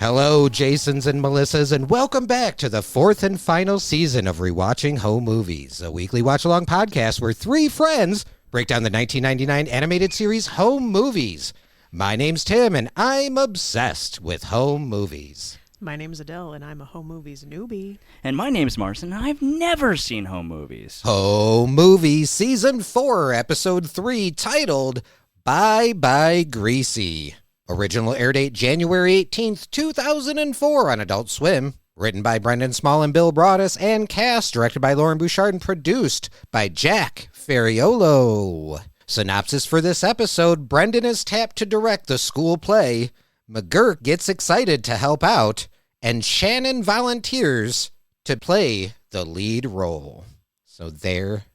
Hello, Jasons and Melissas, and welcome back to the fourth and final season of Rewatching Home Movies, a weekly watch-along podcast where three friends break down the 1999 animated series Home Movies. My name's Tim, and I'm obsessed with home movies. My name's Adele, and I'm a home movies newbie. And my name's Marcin, and I've never seen home movies. Home Movies Season 4, Episode 3, titled Bye Bye Greasy. Original air date January 18th, 2004 on Adult Swim. Written by Brendan Small and Bill Broaddus, and cast directed by Lauren Bouchard and produced by Jack Ferriolo. Synopsis for this episode: Brendan is tapped to direct the school play, McGurk gets excited to help out, and Shannon volunteers to play the lead role. So there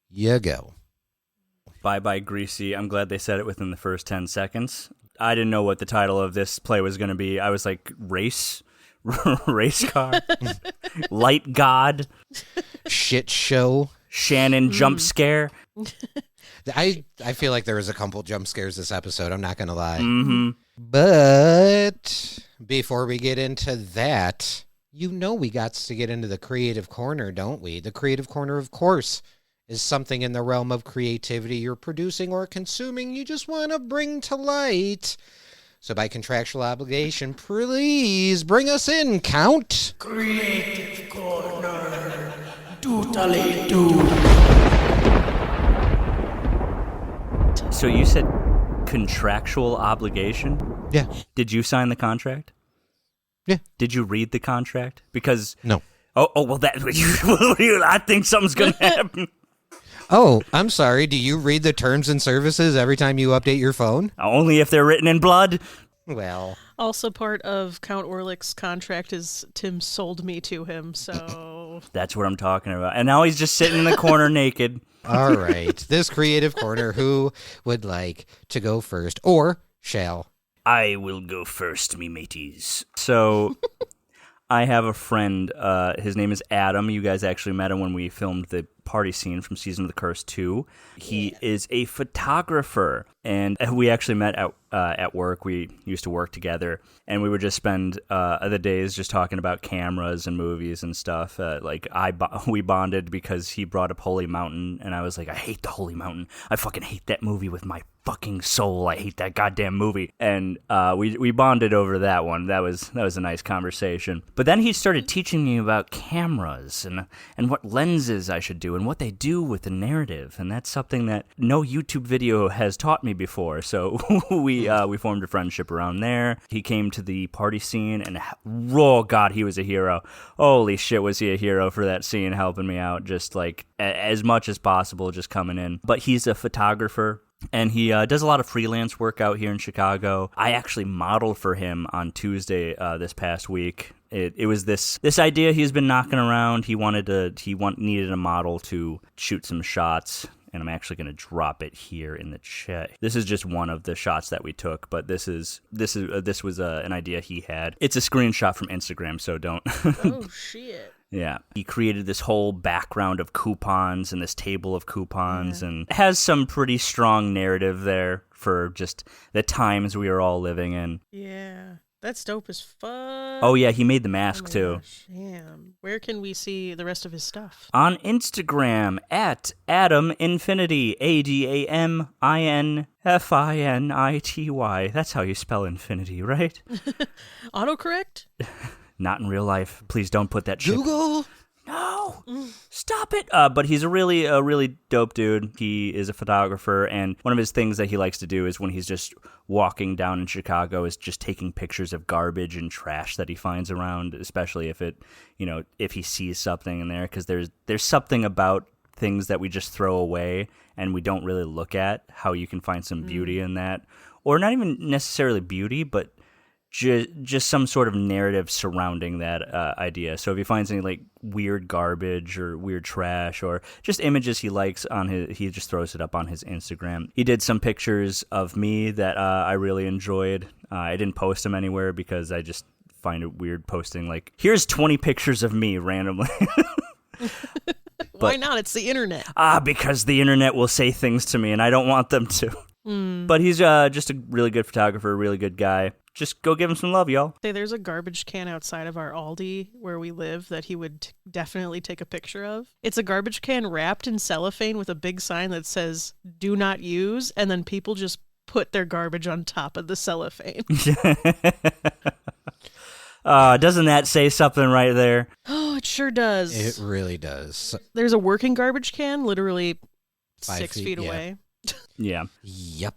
you go. Bye Bye Greasy. I'm glad they said it within the first 10 seconds. I didn't know what the title of this play was going to be. I was like, race car, light god, shit show, Shannon jump scare. I feel like there was a couple jump scares this episode. I'm not going to lie. Mm-hmm. But before we get into that, you know we got to get into the creative corner, don't we? The creative corner, of course, is something in the realm of creativity you're producing or consuming you just want to bring to light. So by contractual obligation, please bring us in, Count. Creative Corner. Doodly doo. So you said contractual obligation? Yeah. Did you sign the contract? Yeah. Did you read the contract? Because... No. Oh, well, I think something's going to happen. Oh, I'm sorry. Do you read the terms and services every time you update your phone? Only if they're written in blood. Well. Also part of Count Orlick's contract is Tim sold me to him, so... That's what I'm talking about. And now he's just sitting in the corner naked. All right. This creative corner, who would like to go first? Or shall? I will go first, me mateys. So... I have a friend, his name is Adam. You guys actually met him when we filmed the party scene from Season of the Curse 2. He is a photographer, and we actually met at work. We used to work together, and we would just spend the days just talking about cameras and movies and stuff. We bonded because he brought up Holy Mountain, and I was like, I hate the Holy Mountain. I fucking hate that movie with my fucking soul. I hate that goddamn movie. And we bonded over that one. That was a nice conversation. But then he started teaching me about cameras and what lenses I should do and what they do with the narrative. And that's something that no YouTube video has taught me before. So we formed a friendship around there. He came to the party scene, and oh god, he was a hero. Holy shit, was he a hero for that scene, helping me out just like as much as possible, just coming in. But he's a photographer. And he does a lot of freelance work out here in Chicago. I actually modeled for him on Tuesday this past week. It was this idea he's been knocking around. He needed a model to shoot some shots, and I'm actually going to drop it here in the chat. This is just one of the shots that we took, but this was an idea he had. It's a screenshot from Instagram, so don't. Oh shit. Yeah. He created this whole background of coupons and this table of coupons, and has some pretty strong narrative there for just the times we are all living in. Yeah. That's dope as fuck. Oh, yeah. He made the mask, too. Gosh, damn. Where can we see the rest of his stuff? On Instagram, at Adam Infinity, ADAMINFINITY. That's how you spell infinity, right? Autocorrect? Not in real life. Please don't put that shit. Google? No, stop it. But he's a really dope dude. He is a photographer, and one of his things that he likes to do is when he's just walking down in Chicago is just taking pictures of garbage and trash that he finds around, especially if he sees something in there, because there's something about things that we just throw away and we don't really look at, how you can find some beauty in that. Or not even necessarily beauty, but just some sort of narrative surrounding that idea. So if he finds any like weird garbage or weird trash or just images he likes he just throws it up on his Instagram. He did some pictures of me that I really enjoyed. I didn't post them anywhere because I just find it weird posting like, here's 20 pictures of me randomly. Why not? It's the internet. Because the internet will say things to me and I don't want them to. But he's just a really good photographer, a really good guy. Just go give him some love, y'all. There's a garbage can outside of our Aldi where we live that he would definitely take a picture of. It's a garbage can wrapped in cellophane with a big sign that says, "Do not use," and then people just put their garbage on top of the cellophane. Doesn't that say something right there? Oh, it sure does. It really does. There's a working garbage can literally 5 6 feet, feet yeah. away. Yeah. Yep.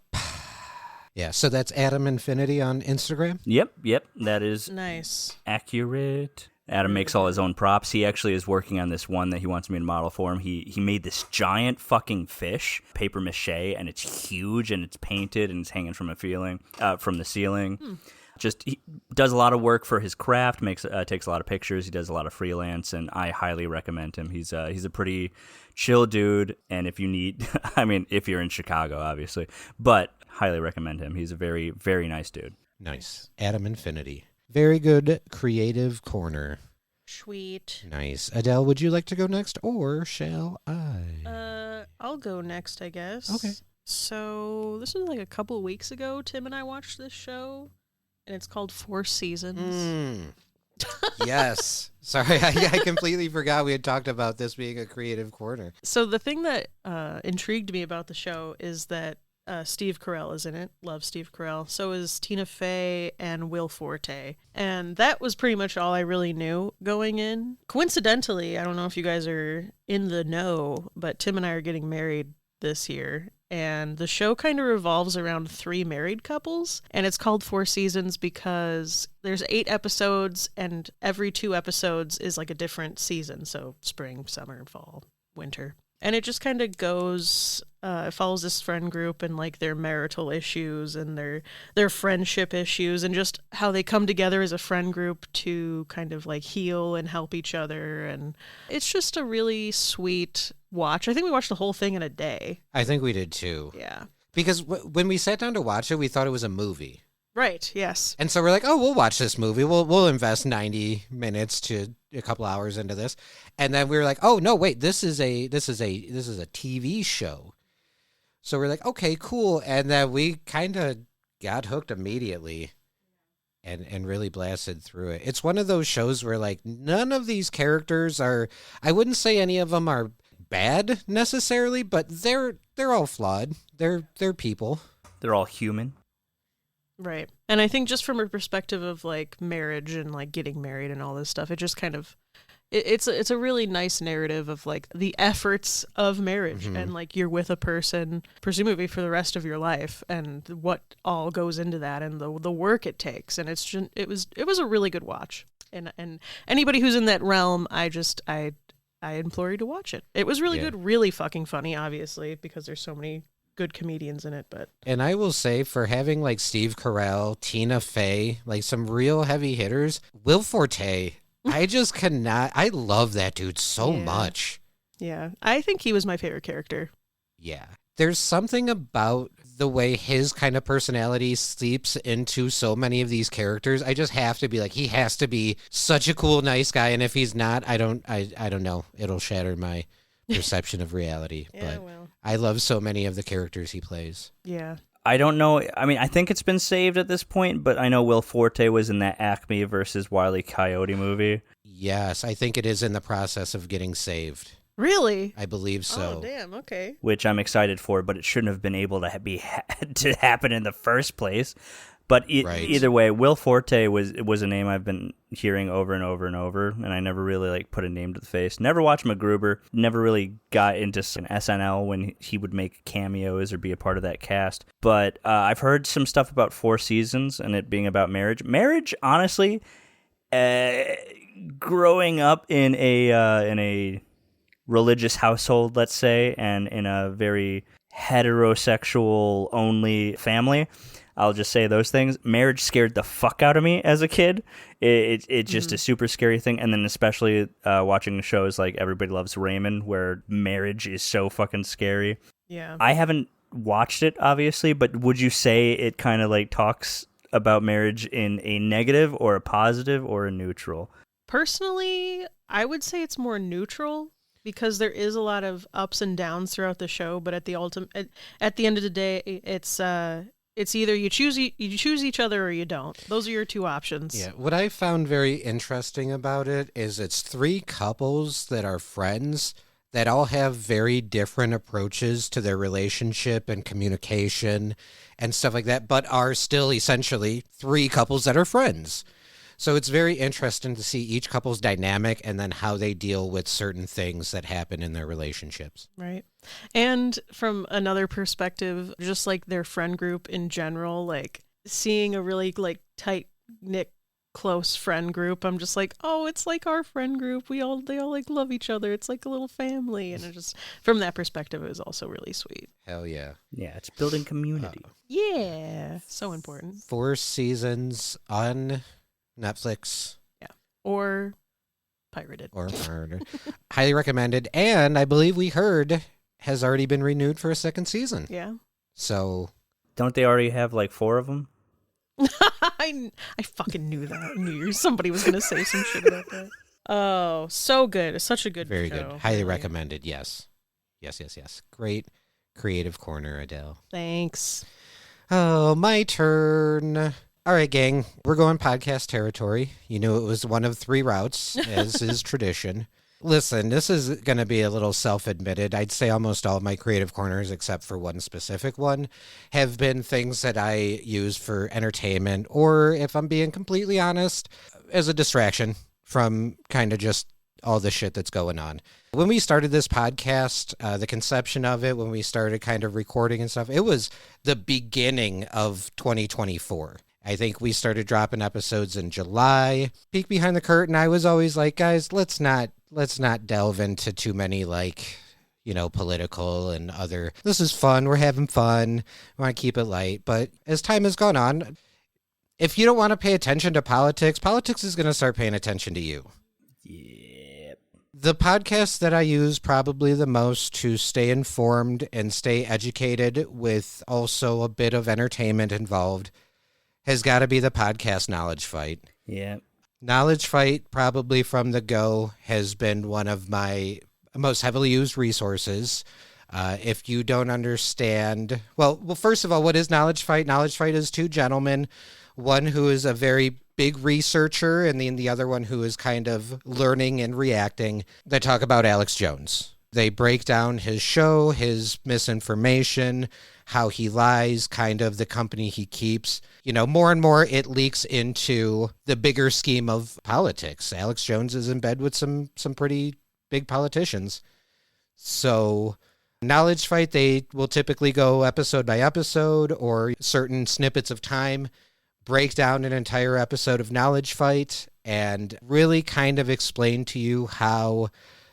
Yeah, so that's Adam Infinity on Instagram? Yep. That is Nice. accurate. Adam makes all his own props. He actually is working on this one that he wants me to model for him. He made this giant fucking fish, paper mache, and it's huge and it's painted and it's hanging from the ceiling. Just he does a lot of work for his craft, takes a lot of pictures. He does a lot of freelance, and I highly recommend him. He's a pretty chill dude, and if you need, I mean, if you're in Chicago, obviously, but highly recommend him. He's a very, very nice dude. Nice. Adam Infinity. Very good creative corner. Sweet. Nice. Adele, would you like to go next, or shall I? I'll go next, I guess. Okay. So this was like a couple of weeks ago. Tim and I watched this show, and it's called Four Seasons. Yes. Sorry, I completely forgot we had talked about this being a creative corner. So the thing that intrigued me about the show is that Steve Carell is in it. Love Steve Carell. So is Tina Fey and Will Forte. And that was pretty much all I really knew going in. Coincidentally, I don't know if you guys are in the know, but Tim and I are getting married this year. And the show kind of revolves around 3 married couples. And it's called Four Seasons because there's 8 episodes, and every 2 episodes is like a different season. So spring, summer, fall, winter. And it just kind of goes, it follows this friend group and like their marital issues and their friendship issues and just how they come together as a friend group to kind of like heal and help each other. And it's just a really sweet watch. I think we watched the whole thing in a day. I think we did too. Yeah. Because when we sat down to watch it, we thought it was a movie. Right. Yes. And so we're like, oh, we'll watch this movie. We'll invest 90 minutes to a couple hours into this. And then we were like, oh no, wait, this is a TV show. So we're like, okay, cool. And then we kind of got hooked immediately and really blasted through it. It's one of those shows where like none of these characters are, I wouldn't say any of them are bad necessarily, but they're all flawed. They're people. They're all human. Right. And I think just from a perspective of like marriage and like getting married and all this stuff, it just kind of it's a really nice narrative of like the efforts of marriage and like you're with a person presumably for the rest of your life and what all goes into that and the work it takes. And it's just, it was a really good watch. And anybody who's in that realm, I implore you to watch it. It was really good, really fucking funny, obviously, because there's so many good comedians in it. But and I will say, for having like Steve Carell, Tina Fey, like some real heavy hitters, Will Forte, I just cannot. I love that dude so much. Yeah, I think he was my favorite character. Yeah, there's something about the way his kind of personality seeps into so many of these characters. I just have to be like, he has to be such a cool, nice guy. And if he's not, I don't know. It'll shatter my perception of reality. But well. I love so many of the characters he plays. Yeah. I don't know. I mean, I think it's been saved at this point, but I know Will Forte was in that Acme versus Wile E. Coyote movie. Yes, I think it is in the process of getting saved. Really? I believe so. Oh, damn. Okay. Which I'm excited for, but it shouldn't have been able to to happen in the first place. But either way, Will Forte was a name I've been hearing over and over and over, and I never really like put a name to the face. Never watched MacGruber. Never really got into an SNL when he would make cameos or be a part of that cast. But I've heard some stuff about Four Seasons and it being about marriage. Marriage, honestly, growing up in a religious household, let's say, and in a very heterosexual only family. I'll just say those things. Marriage scared the fuck out of me as a kid. It's just a super scary thing. And then especially watching shows like Everybody Loves Raymond, where marriage is so fucking scary. Yeah. I haven't watched it, obviously, but would you say it kind of like talks about marriage in a negative or a positive or a neutral? Personally, I would say it's more neutral because there is a lot of ups and downs throughout the show. But at the end of the day, it's either you choose each other or you don't. Those are your two options. Yeah, what I found very interesting about it is it's three couples that are friends that all have very different approaches to their relationship and communication and stuff like that, but are still essentially three couples that are friends. So it's very interesting to see each couple's dynamic and then how they deal with certain things that happen in their relationships. Right. And from another perspective, just like their friend group in general, like seeing a really like tight-knit close friend group, I'm just like, oh, it's like our friend group. They all like love each other. It's like a little family. And it just from that perspective, it was also really sweet. Hell yeah. Yeah, it's building community. Yeah. So important. 4 seasons on Netflix. Yeah. Or pirated. Or highly recommended. And I believe we heard has already been renewed for a second season. Yeah. So Don't they already have like 4 of them? I fucking knew that. I knew somebody was going to say some shit about that. Oh, so good. It's such a good very show. good. Highly Really. recommended. Yes. Yes. Great creative corner, Adele. Thanks. Oh, my turn. All right, gang. We're going podcast territory. You knew it was one of 3 routes, as is tradition. Listen, this is going to be a little self-admitted. I'd say almost all of my creative corners, except for one specific one, have been things that I use for entertainment, or if I'm being completely honest, as a distraction from kind of just all the shit that's going on. When we started this podcast, the conception of it, when we started kind of recording and stuff, it was the beginning of 2024. I think we started dropping episodes in July. Peek behind the curtain, I was always like, guys, let's not delve into too many, like, you know, political and other. This is fun. We're having fun. We want to keep it light. But as time has gone on, if you don't want to pay attention to politics, politics is going to start paying attention to you. Yeah. The podcast that I use probably the most to stay informed and stay educated with also a bit of entertainment involved has got to be the podcast Knowledge Fight. Yeah. Knowledge Fight, probably from the go, has been one of my most heavily used resources. If you don't understand, well, first of all, what is Knowledge Fight? Knowledge Fight is 2 gentlemen, one who is a very big researcher and the other one who is kind of learning and reacting. They talk about Alex Jones. They break down his show, his misinformation, how he lies, kind of the company he keeps. You know, more and more it leaks into the bigger scheme of politics. Alex Jones is in bed with some pretty big politicians. So Knowledge Fight, they will typically go episode by episode or certain snippets of time, break down an entire episode of Knowledge Fight and really kind of explain to you how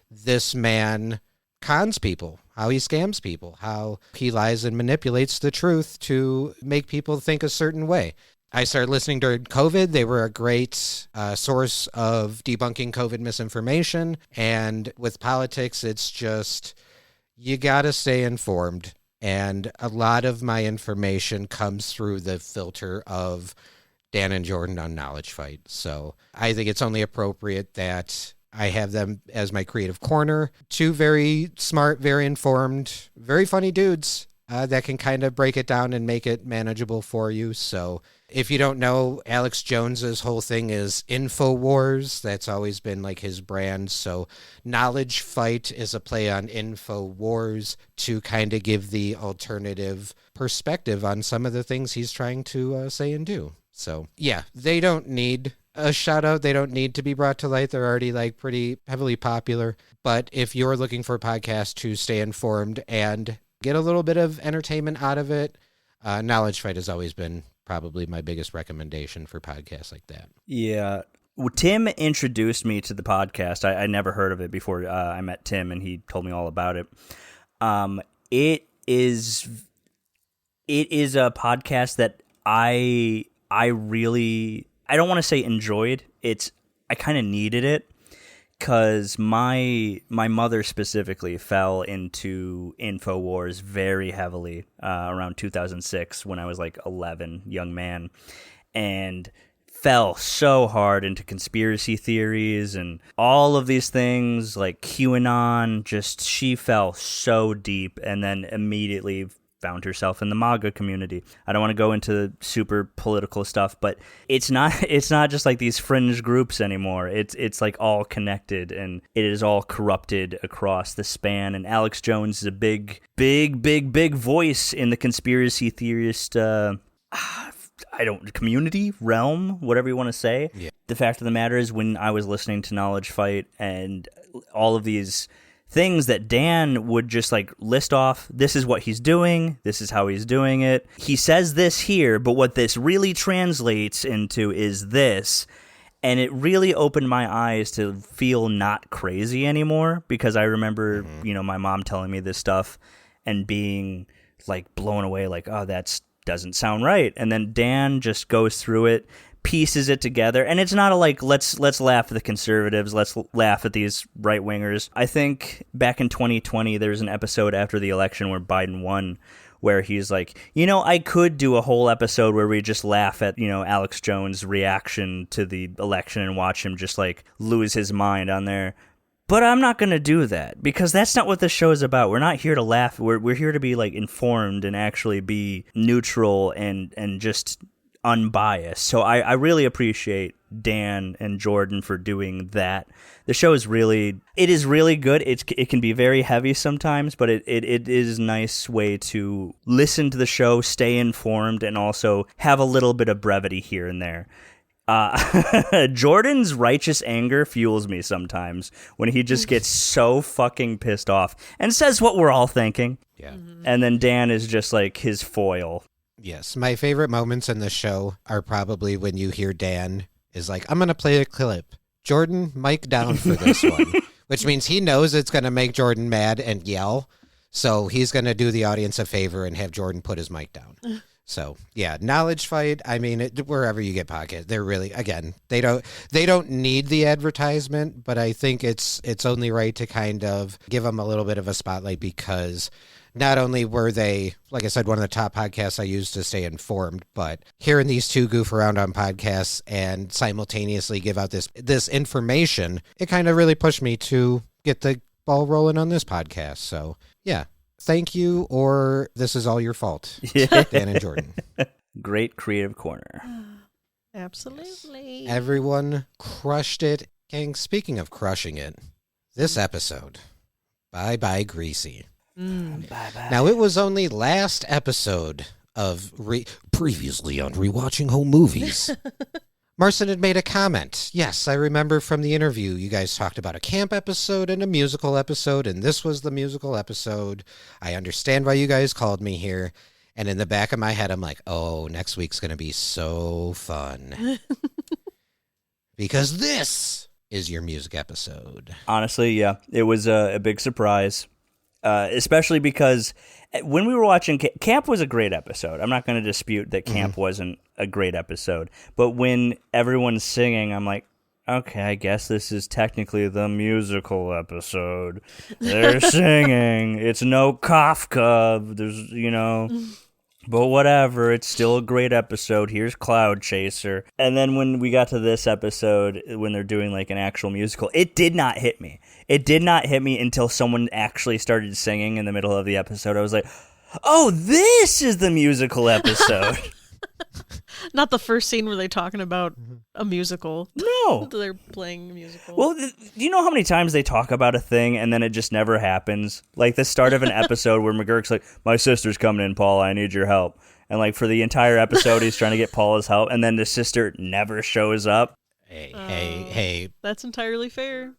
this man cons people, how he scams people, how he lies and manipulates the truth to make people think a certain way. I started listening during COVID. They were a great source of debunking COVID misinformation. And with politics, it's just, you got to stay informed. And a lot of my information comes through the filter of Dan and Jordan on Knowledge Fight. So I think it's only appropriate that I have them as my creative corner. 2 very smart, very informed, very funny dudes that can kind of break it down and make it manageable for you. So if you don't know, Alex Jones's whole thing is InfoWars. That's always been like his brand. So Knowledge Fight is a play on InfoWars to kind of give the alternative perspective on some of the things he's trying to say and do. So yeah, they don't need a shout out. They don't need to be brought to light. They're already like pretty heavily popular. But if you're looking for a podcast to stay informed and get a little bit of entertainment out of it, Knowledge Fight has always been probably my biggest recommendation for podcasts like that. Yeah. Tim introduced me to the podcast. I never heard of it before I met Tim, and he told me all about it. It is a podcast that I really, I don't want to say enjoyed. I kind of needed it because my mother specifically fell into InfoWars very heavily around 2006 when I was like 11, young man, and fell so hard into conspiracy theories and all of these things like QAnon. Just she fell so deep and then immediately found herself in the MAGA community. I don't want to go into super political stuff, but it's not just like these fringe groups anymore. It's like all connected, and it is all corrupted across the span. And Alex Jones is a big voice in the conspiracy theorist community, realm, whatever you want to say. Yeah. The fact of the matter is, when I was listening to Knowledge Fight and all of these things that Dan would just like list off, this is what he's doing, this is how he's doing it. He says this here, but what this really translates into is this. And it really opened my eyes to feel not crazy anymore, because I remember, my mom telling me this stuff and being like blown away, like, oh, that's doesn't sound right. And then Dan just goes through it, pieces it together, and it's not a like let's laugh at the conservatives, let's laugh at these right wingers. I think back in 2020 there's an episode after the election where Biden won where he's like, I could do a whole episode where we just laugh at, Alex Jones' reaction to the election and watch him just like lose his mind on there. But I'm not going to do that, because that's not what this show is about. We're not here to laugh. We're here to be like informed and actually be neutral and just unbiased. So I really appreciate Dan and Jordan for doing that. The show is really good. It can be very heavy sometimes, but it is a nice way to listen to the show, stay informed, and also have a little bit of brevity here and there. Jordan's righteous anger fuels me sometimes when he just gets so fucking pissed off and says what we're all thinking. Yeah. And then Dan is just like his foil. Yes, my favorite moments in the show are probably when you hear Dan is like, I'm going to play a clip. Jordan, mic down for this one, which means he knows it's going to make Jordan mad and yell. So he's going to do the audience a favor and have Jordan put his mic down. So yeah, Knowledge Fight. I mean, wherever you get podcasts, they're really, again, they don't need the advertisement, but I think it's only right to kind of give them a little bit of a spotlight, because not only were they, like I said, one of the top podcasts I use to stay informed, but hearing these two goof around on podcasts and simultaneously give out this information, it kind of really pushed me to get the ball rolling on this podcast. So yeah. Thank you, or this is all your fault, Dan and Jordan. Great creative corner. Absolutely. Everyone crushed it. Gang, speaking of crushing it, this episode, Bye Bye Greasy. Bye-bye. Now, it was only last episode of previously on Rewatching Home Movies. Marcin had made a comment. Yes, I remember from the interview, you guys talked about a camp episode and a musical episode, and this was the musical episode. I understand why you guys called me here. And in the back of my head, I'm like, oh, next week's going to be so fun. Because this is your music episode. Honestly, yeah, it was a big surprise, especially because when we were watching Camp was a great episode. I'm not going to dispute that Camp wasn't a great episode. But when everyone's singing, I'm like, okay, I guess this is technically the musical episode. They're singing. It's no Kafka. There's, but whatever. It's still a great episode. Here's Cloud Chaser. And then when we got to this episode, when they're doing like an actual musical, it did not hit me. It did not hit me until someone actually started singing in the middle of the episode. I was like, oh, this is the musical episode. Not the first scene where they're talking about a musical. No. They're playing a musical. Well, do you know how many times they talk about a thing and then it just never happens? Like the start of an episode where McGurk's like, my sister's coming in, Paula, I need your help. And like for the entire episode, he's trying to get Paula's help, and then the sister never shows up. Hey. That's entirely fair.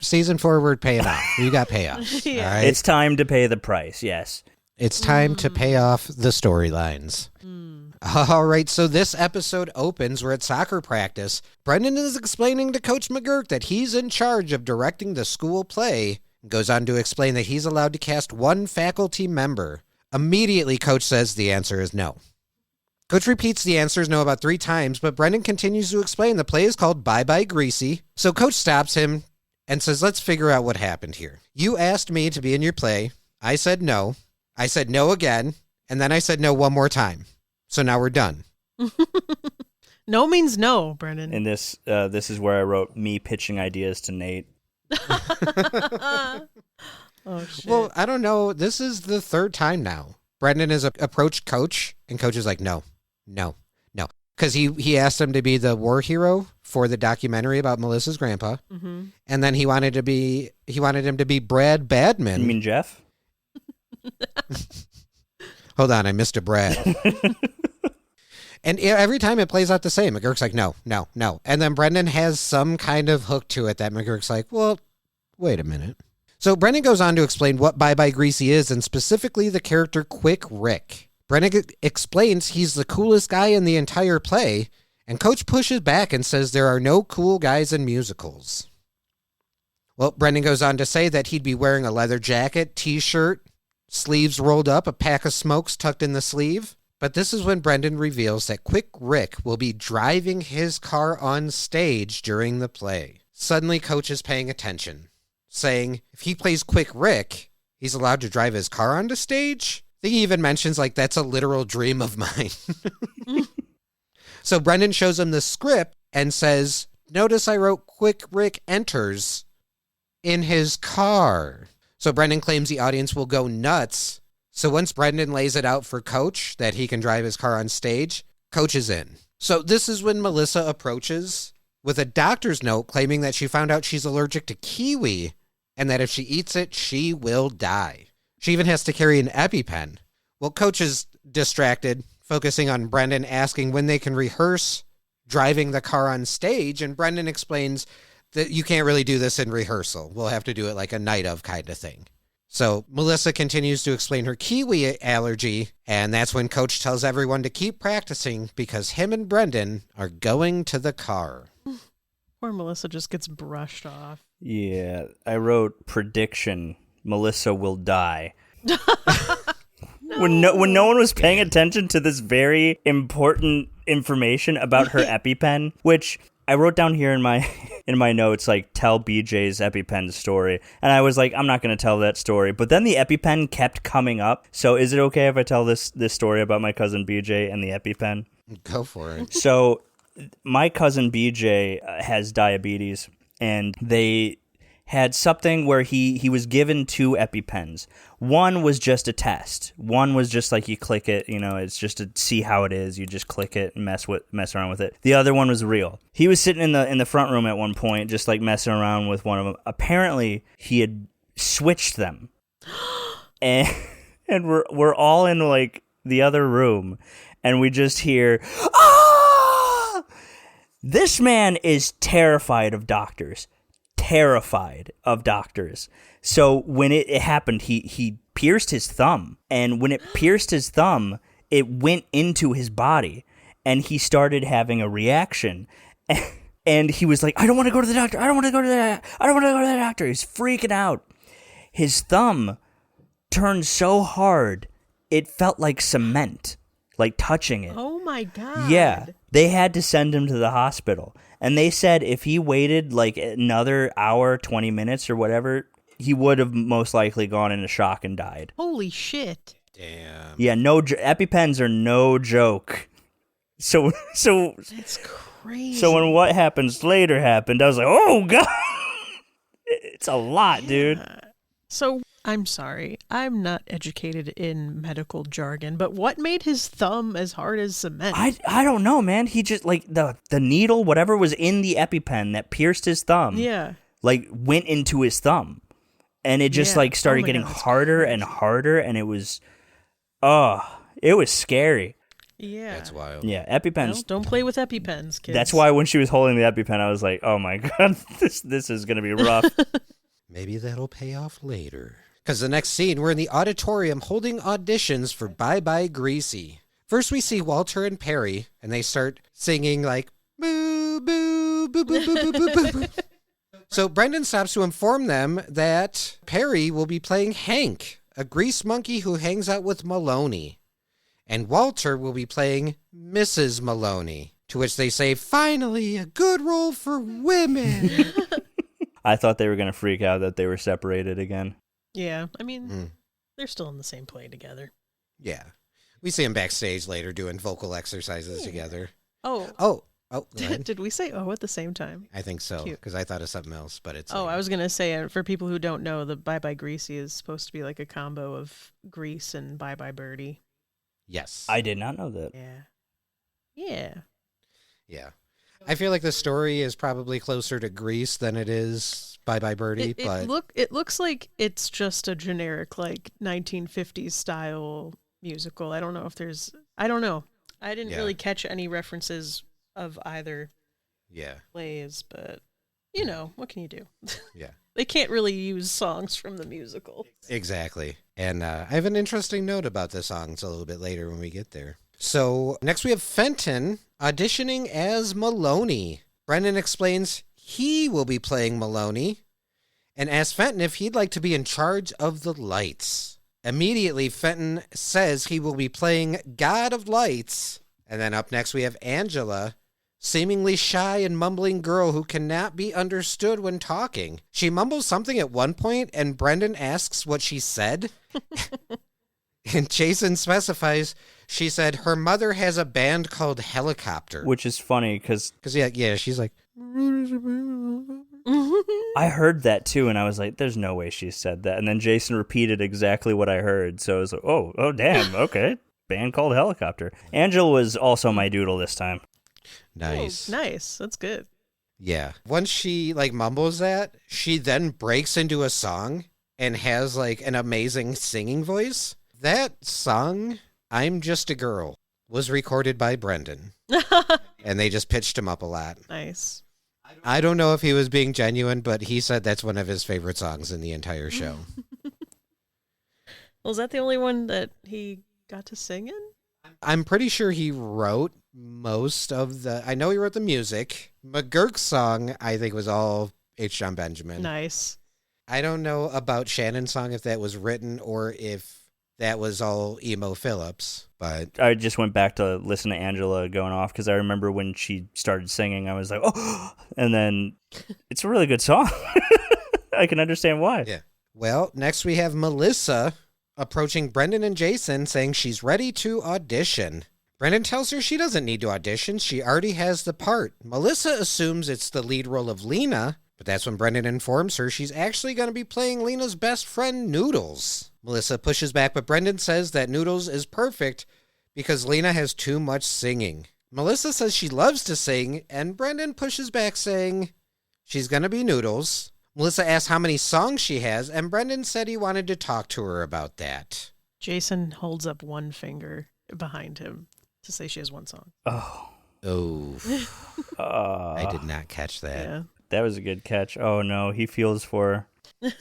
Season 4, we're paying off. You got payoffs. Yeah. All right? It's time to pay the price, yes. It's time to pay off the storylines. All right, so this episode opens. We're at soccer practice. Brendan is explaining to Coach McGurk that he's in charge of directing the school play. Goes on to explain that he's allowed to cast one faculty member. Immediately, Coach says the answer is no. Coach repeats the answer is no about 3 times, but Brendan continues to explain the play is called Bye Bye Greasy. So Coach stops him and says, let's figure out what happened here. You asked me to be in your play. I said no. I said no again. And then I said no one more time. So now we're done. No means no, Brendan. And this is where I wrote me pitching ideas to Nate. Oh, shit. Well, I don't know. This is the 3rd time now. Brendan has approached Coach, and Coach is like, no. Because he asked him to be the war hero for the documentary about Melissa's grandpa. Mm-hmm. And then he wanted him to be Brad Badman. You mean Jeff? Hold on, I missed a Brad. And every time it plays out the same. McGurk's like, no. And then Brendan has some kind of hook to it that McGurk's like, well, wait a minute. So Brendan goes on to explain what Bye Bye Greasy is, and specifically the character Quick Rick. Brendan explains he's the coolest guy in the entire play, and Coach pushes back and says there are no cool guys in musicals. Well, Brendan goes on to say that he'd be wearing a leather jacket, t-shirt, sleeves rolled up, a pack of smokes tucked in the sleeve. But this is when Brendan reveals that Quick Rick will be driving his car on stage during the play. Suddenly, Coach is paying attention, saying if he plays Quick Rick, he's allowed to drive his car onto stage. I think he even mentions, like, that's a literal dream of mine. So Brendan shows him the script and says, notice I wrote Quick Rick enters in his car. So Brendan claims the audience will go nuts. So once Brendan lays it out for Coach that he can drive his car on stage, Coach is in. So this is when Melissa approaches with a doctor's note claiming that she found out she's allergic to kiwi and that if she eats it, she will die. She even has to carry an EpiPen. Well, Coach is distracted, focusing on Brendan asking when they can rehearse driving the car on stage, and Brendan explains that you can't really do this in rehearsal. We'll have to do it like a night of kind of thing. So Melissa continues to explain her kiwi allergy, and that's when Coach tells everyone to keep practicing because him and Brendan are going to the car. Poor Melissa just gets brushed off. Yeah, I wrote prediction. Melissa will die. When no one was paying attention to this very important information about her EpiPen, which I wrote down here in my notes, like, tell BJ's EpiPen story. And I was like, I'm not going to tell that story. But then the EpiPen kept coming up. So is it okay if I tell this story about my cousin BJ and the EpiPen? Go for it. So my cousin BJ has diabetes, and they had something where he was given 2 EpiPens. One was just a test. One was just like you click it, it's just to see how it is. You just click it and mess around with it. The other one was real. He was sitting in the front room at one point, just like messing around with one of them. Apparently, he had switched them, and we're all in like the other room, and we just hear, ah! This man is terrified of doctors. So when it happened, he pierced his thumb, and when it pierced his thumb, it went into his body, and he started having a reaction, and he was like, I don't want to go to the doctor. He's freaking out. His thumb turned so hard, it felt like cement, like touching it. Oh my God. Yeah, they had to send him to the hospital. And they said if he waited like another hour, 20 minutes or whatever, he would have most likely gone into shock and died. Holy shit. Damn. Yeah, EpiPens are no joke. So That's crazy. So when what happens later happened, I was like, oh God. It's a lot, dude. So I'm sorry, I'm not educated in medical jargon, but what made his thumb as hard as cement? I don't know, man. He just, like, the needle, whatever was in the EpiPen that pierced his thumb, like, went into his thumb. And it just, like, started getting harder and harder, and it was scary. Yeah. That's wild. Yeah, EpiPens. Well, don't play with EpiPens, kids. That's why when she was holding the EpiPen, I was like, oh my God, this is going to be rough. Maybe that'll pay off later. Because the next scene, we're in the auditorium holding auditions for Bye Bye Greasy. First, we see Walter and Perry, and they start singing like, boo, boo, boo, boo, boo, boo, boo, boo. So Brendan stops to inform them that Perry will be playing Hank, a grease monkey who hangs out with Maloney. And Walter will be playing Mrs. Maloney, to which they say, finally, a good role for women. I thought they were going to freak out that they were separated again. Yeah, I mean, they're still in the same play together. Yeah. We see them backstage later doing vocal exercises together. Oh. Go ahead. Did we say at the same time? I think so, because I thought of something else, but it's... I was going to say, for people who don't know, the Bye Bye Greasy is supposed to be like a combo of Grease and Bye Bye Birdie. Yes. I did not know that. Yeah. Yeah. I feel like the story is probably closer to Grease than it is Bye Bye Birdie, but... It looks like it's just a generic, like, 1950s style musical. I don't know if there's... I don't know. I didn't really catch any references of either plays, but, you know, what can you do? Yeah. They can't really use songs from the musical. Exactly. And I have an interesting note about the songs a little bit later when we get there. So next we have Fenton auditioning as Maloney. Brendan explains he will be playing Maloney and asks Fenton if he'd like to be in charge of the lights. Immediately, Fenton says he will be playing God of Lights. And then up next we have Angela, seemingly shy and mumbling girl who cannot be understood when talking. She mumbles something at one point, and Brendan asks what she said. And Jason specifies she said her mother has a band called Helicopter. Which is funny because She's like... I heard that too, and I was like, there's no way she said that. And then Jason repeated exactly what I heard, so I was like, oh damn, okay. Band called Helicopter. Angela was also my doodle this time. Nice. Oh, nice. That's good. Yeah. Once she mumbles that, she then breaks into a song and has an amazing singing voice. That song, I'm Just a Girl, was recorded by Brendan. And they just pitched him up a lot. Nice. I don't know if he was being genuine, but he said that's one of his favorite songs in the entire show. Well, is that the only one that he got to sing in? I'm pretty sure he wrote most of I know he wrote the music. McGurk's song, I think, was all H. John Benjamin. Nice. I don't know about Shannon's song, if that was written or if that was all Emo Phillips, but... I just went back to listen to Angela going off because I remember when she started singing, I was like, oh, and then it's a really good song. I can understand why. Yeah. Well, next we have Melissa approaching Brendan and Jason saying she's ready to audition. Brendan tells her she doesn't need to audition. She already has the part. Melissa assumes it's the lead role of Lena, but that's when Brendan informs her she's actually going to be playing Lena's best friend, Noodles. Melissa pushes back, but Brendan says that Noodles is perfect because Lena has too much singing. Melissa says she loves to sing, and Brendan pushes back saying she's going to be Noodles. Melissa asks how many songs she has, and Brendan said he wanted to talk to her about that. Jason holds up one finger behind him to say she has one song. Oh. I did not catch that. Yeah. That was a good catch. Oh, no, he feels for her.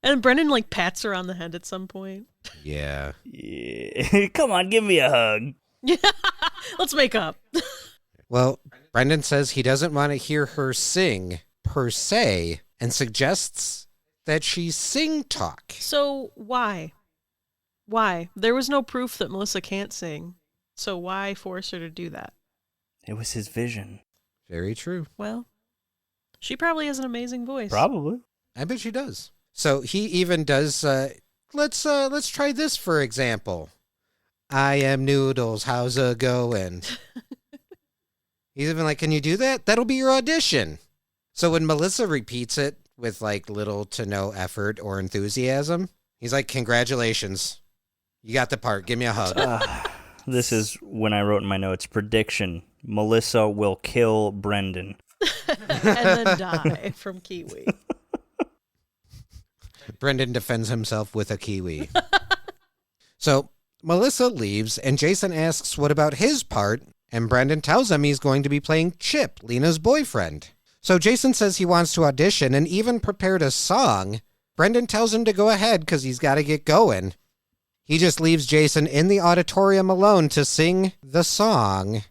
And Brendan pats her on the head at some point. Yeah. Come on, give me a hug. Yeah, let's make up. Well, Brendan says he doesn't want to hear her sing, per se, and suggests that she sing talk. So why? Why? There was no proof that Melissa can't sing. So why force her to do that? It was his vision. Very true. Well, she probably has an amazing voice. Probably. I bet she does. So he even does, let's try this, for example. I am Noodles, how's it going? He's even like, can you do that? That'll be your audition. So when Melissa repeats it with little to no effort or enthusiasm, he's like, congratulations. You got the part. Give me a hug. This is when I wrote in my notes, prediction, Melissa will kill Brendan. And then die from kiwi. Brendan defends himself with a kiwi. So Melissa leaves, and Jason asks what about his part, and Brendan tells him he's going to be playing Chip, Lena's boyfriend. So Jason says he wants to audition and even prepared a song, Brendan tells him to go ahead because he's got to get going. He just leaves Jason in the auditorium alone to sing the song.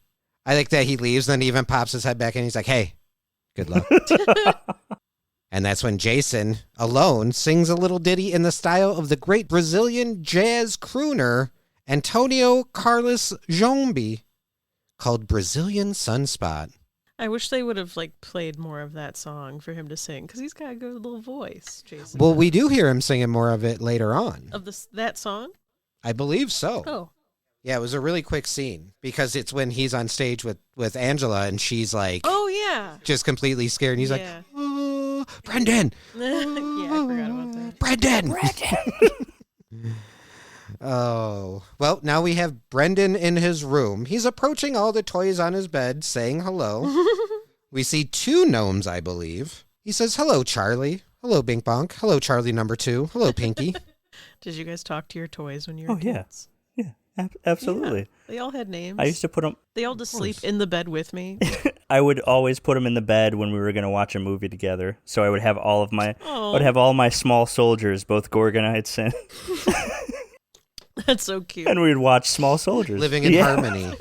I like that he leaves, then he even pops his head back in. He's like, hey, good luck. And that's when Jason, alone, sings a little ditty in the style of the great Brazilian jazz crooner Antonio Carlos Jobim, called Brazilian Sunspot. I wish they would have played more of that song for him to sing, because he's got a good little voice, Jason. Well, we do hear him singing more of it later on. Of that song? I believe so. Oh. Yeah, it was a really quick scene, because it's when he's on stage with Angela, and she's like, oh, yeah. just completely scared. And he's like, oh, Brendan. Yeah, I forgot about that. Brendan. Oh, well, now we have Brendan in his room. He's approaching all the toys on his bed, saying hello. We see two gnomes, I believe. He says, hello, Charlie. Hello, Bink Bonk. Hello, Charlie number 2. Hello, Pinky. Did you guys talk to your toys when you were Yeah. kids? Yeah, absolutely. Yeah, they all had names. I used to put them... They all just sleep in the bed with me. I would always put them in the bed when we were going to watch a movie together. So I would have all of my... Oh. I would have all my small soldiers, both Gorgonites and... That's so cute. And we'd watch Small Soldiers. Living in harmony.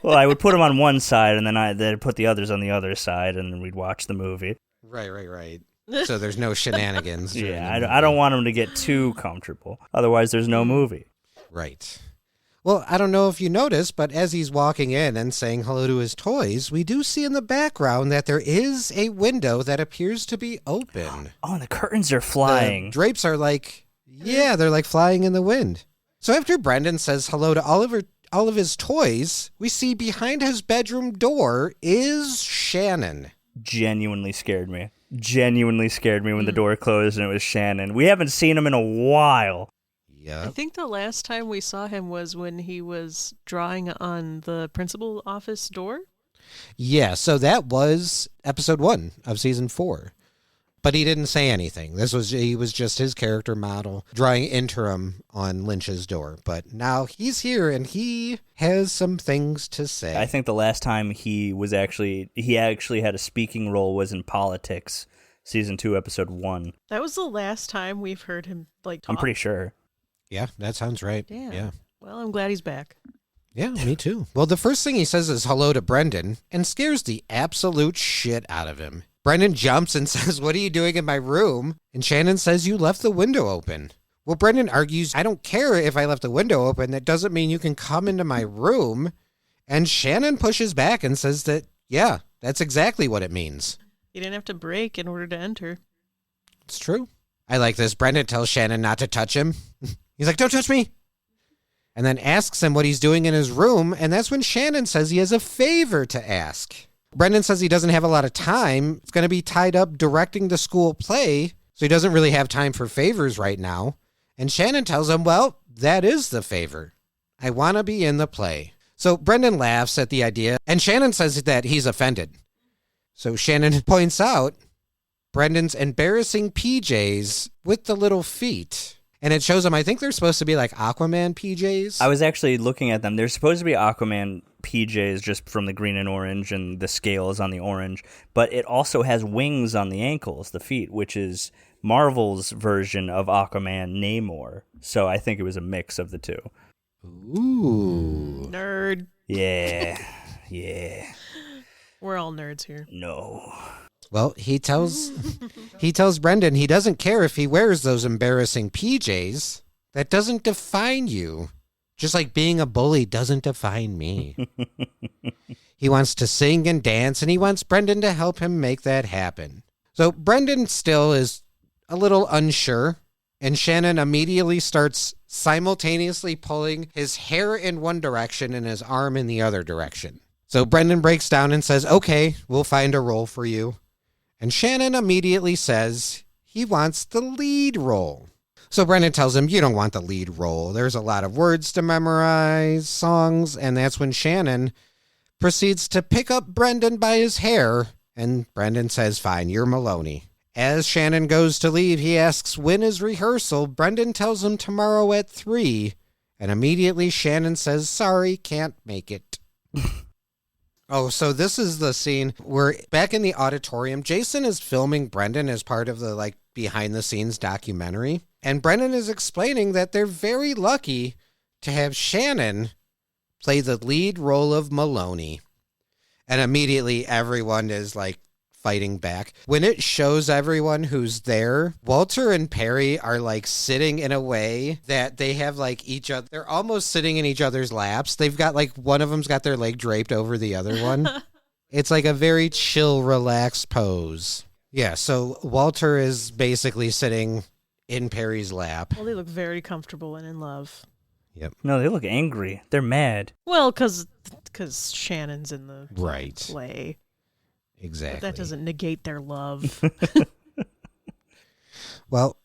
Well, I would put them on one side, and then I'd put the others on the other side, and then we'd watch the movie. Right. So there's no shenanigans. Yeah, I don't want them to get too comfortable. Otherwise, there's no movie. Right. Well, I don't know if you noticed, but as he's walking in and saying hello to his toys, we do see in the background that there is a window that appears to be open. Oh, and the curtains are flying. The drapes are they're flying in the wind. So after Brendan says hello to all of his toys, we see behind his bedroom door is Shannon. Genuinely scared me when the door closed and it was Shannon. We haven't seen him in a while. Yeah. I think the last time we saw him was when he was drawing on the principal office door. Yeah, so that was episode 1 of season 4. But he didn't say anything. He was just his character model drawing interim on Lynch's door. But now he's here and he has some things to say. I think the last time he actually had a speaking role was in Politics, season 2, episode 1. That was the last time we've heard him talk. I'm pretty sure. Yeah, that sounds right. Damn. Yeah. Well, I'm glad he's back. Yeah, me too. Well, the first thing he says is hello to Brendan and scares the absolute shit out of him. Brendan jumps and says, what are you doing in my room? And Shannon says, you left the window open. Well, Brendan argues, I don't care if I left the window open. That doesn't mean you can come into my room. And Shannon pushes back and says that, yeah, that's exactly what it means. You didn't have to break in order to enter. It's true. I like this. Brendan tells Shannon not to touch him. He's like, don't touch me. And then asks him what he's doing in his room. And that's when Shannon says he has a favor to ask. Brendan says he doesn't have a lot of time. It's going to be tied up directing the school play, so he doesn't really have time for favors right now. And Shannon tells him, well, that is the favor. I want to be in the play. So Brendan laughs at the idea, and Shannon says that he's offended. So Shannon points out Brendan's embarrassing PJs with the little feet. And it shows them, I think they're supposed to be like Aquaman PJs. I was actually looking at them. They're supposed to be Aquaman PJs just from the green and orange, and the scale is on the orange. But it also has wings on the ankles, the feet, which is Marvel's version of Aquaman Namor. So I think it was a mix of the two. Ooh. Nerd. Yeah. Yeah. We're all nerds here. No. Well, he tells Brendan he doesn't care if he wears those embarrassing PJs. That doesn't define you. Just like being a bully doesn't define me. He wants to sing and dance, and he wants Brendan to help him make that happen. So Brendan still is a little unsure, and Shannon immediately starts simultaneously pulling his hair in one direction and his arm in the other direction. So Brendan breaks down and says, okay, we'll find a role for you. And Shannon immediately says he wants the lead role. So Brendan tells him, you don't want the lead role. There's a lot of words to memorize, songs, and that's when Shannon proceeds to pick up Brendan by his hair, and Brendan says, fine, you're Maloney. As Shannon goes to leave, he asks, when is rehearsal? Brendan tells him tomorrow at 3, and immediately Shannon says, sorry, can't make it. Oh, so this is the scene where back in the auditorium, Jason is filming Brendan as part of the behind the scenes documentary. And Brendan is explaining that they're very lucky to have Shannon play the lead role of Maloney. And immediately everyone is fighting back. When it shows everyone who's there, Walter and Perry are sitting in a way that they have each other. They're almost sitting in each other's laps. They've got one of them's got their leg draped over the other one. It's a very chill, relaxed pose. Yeah, so Walter is basically sitting in Perry's lap. Well, they look very comfortable and in love. Yep. No, they look angry. They're mad. Well, because Shannon's in the Right. play. Exactly. But that doesn't negate their love. Well,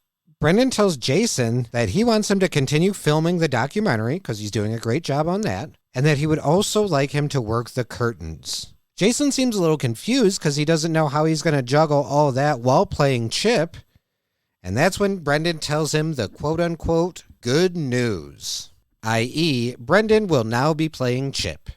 Brendan tells Jason that he wants him to continue filming the documentary because he's doing a great job on that, and that he would also like him to work the curtains. Jason seems a little confused because he doesn't know how he's going to juggle all of that while playing Chip, and that's when Brendan tells him the quote-unquote good news, i.e., Brendan will now be playing Chip.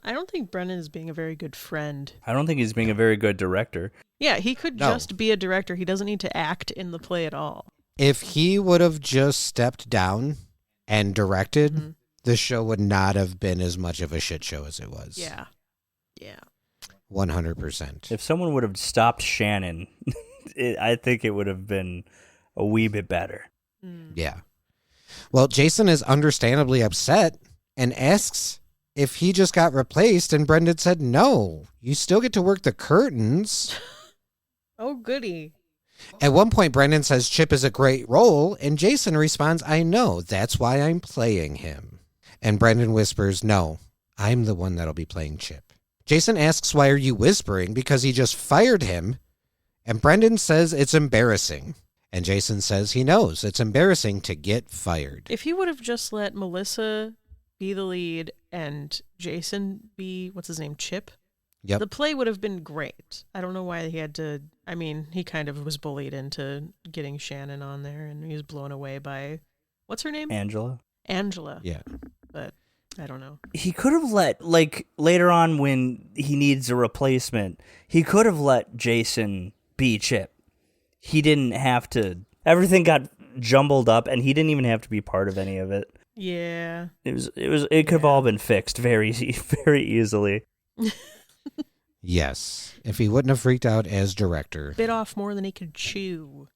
I don't think Brendan is being a very good friend. I don't think he's being a very good director. Yeah, he could No. just be a director. He doesn't need to act in the play at all. If he would have just stepped down and directed, the show would not have been as much of a shit show as it was. Yeah. 100%. If someone would have stopped Shannon, I think it would have been a wee bit better. Yeah. Well, Jason is understandably upset and asks if he just got replaced, and Brendan said, no, you still get to work the curtains. Oh, goody. At one point, Brendan says Chip is a great role, and Jason responds, I know, that's why I'm playing him. And Brendan whispers, no, I'm the one that'll be playing Chip. Jason asks, why are you whispering? Because he just fired him. And Brendan says it's embarrassing. And Jason says he knows it's embarrassing to get fired. If he would have just let Melissa be the lead and Jason be, what's his name, Chip? Yep. The play would have been great. I don't know why he had to, I mean, he kind of was bullied into getting Shannon on there, and he was blown away by, what's her name? Angela? Angela. Yeah. But I don't know. He could have let, later on when he needs a replacement, he could have let Jason be Chip. He didn't have to. Everything got jumbled up, and he didn't even have to be part of any of it. Yeah. It could have all been fixed very, very easily. Yes. If he wouldn't have freaked out as director. Bit off more than he could chew.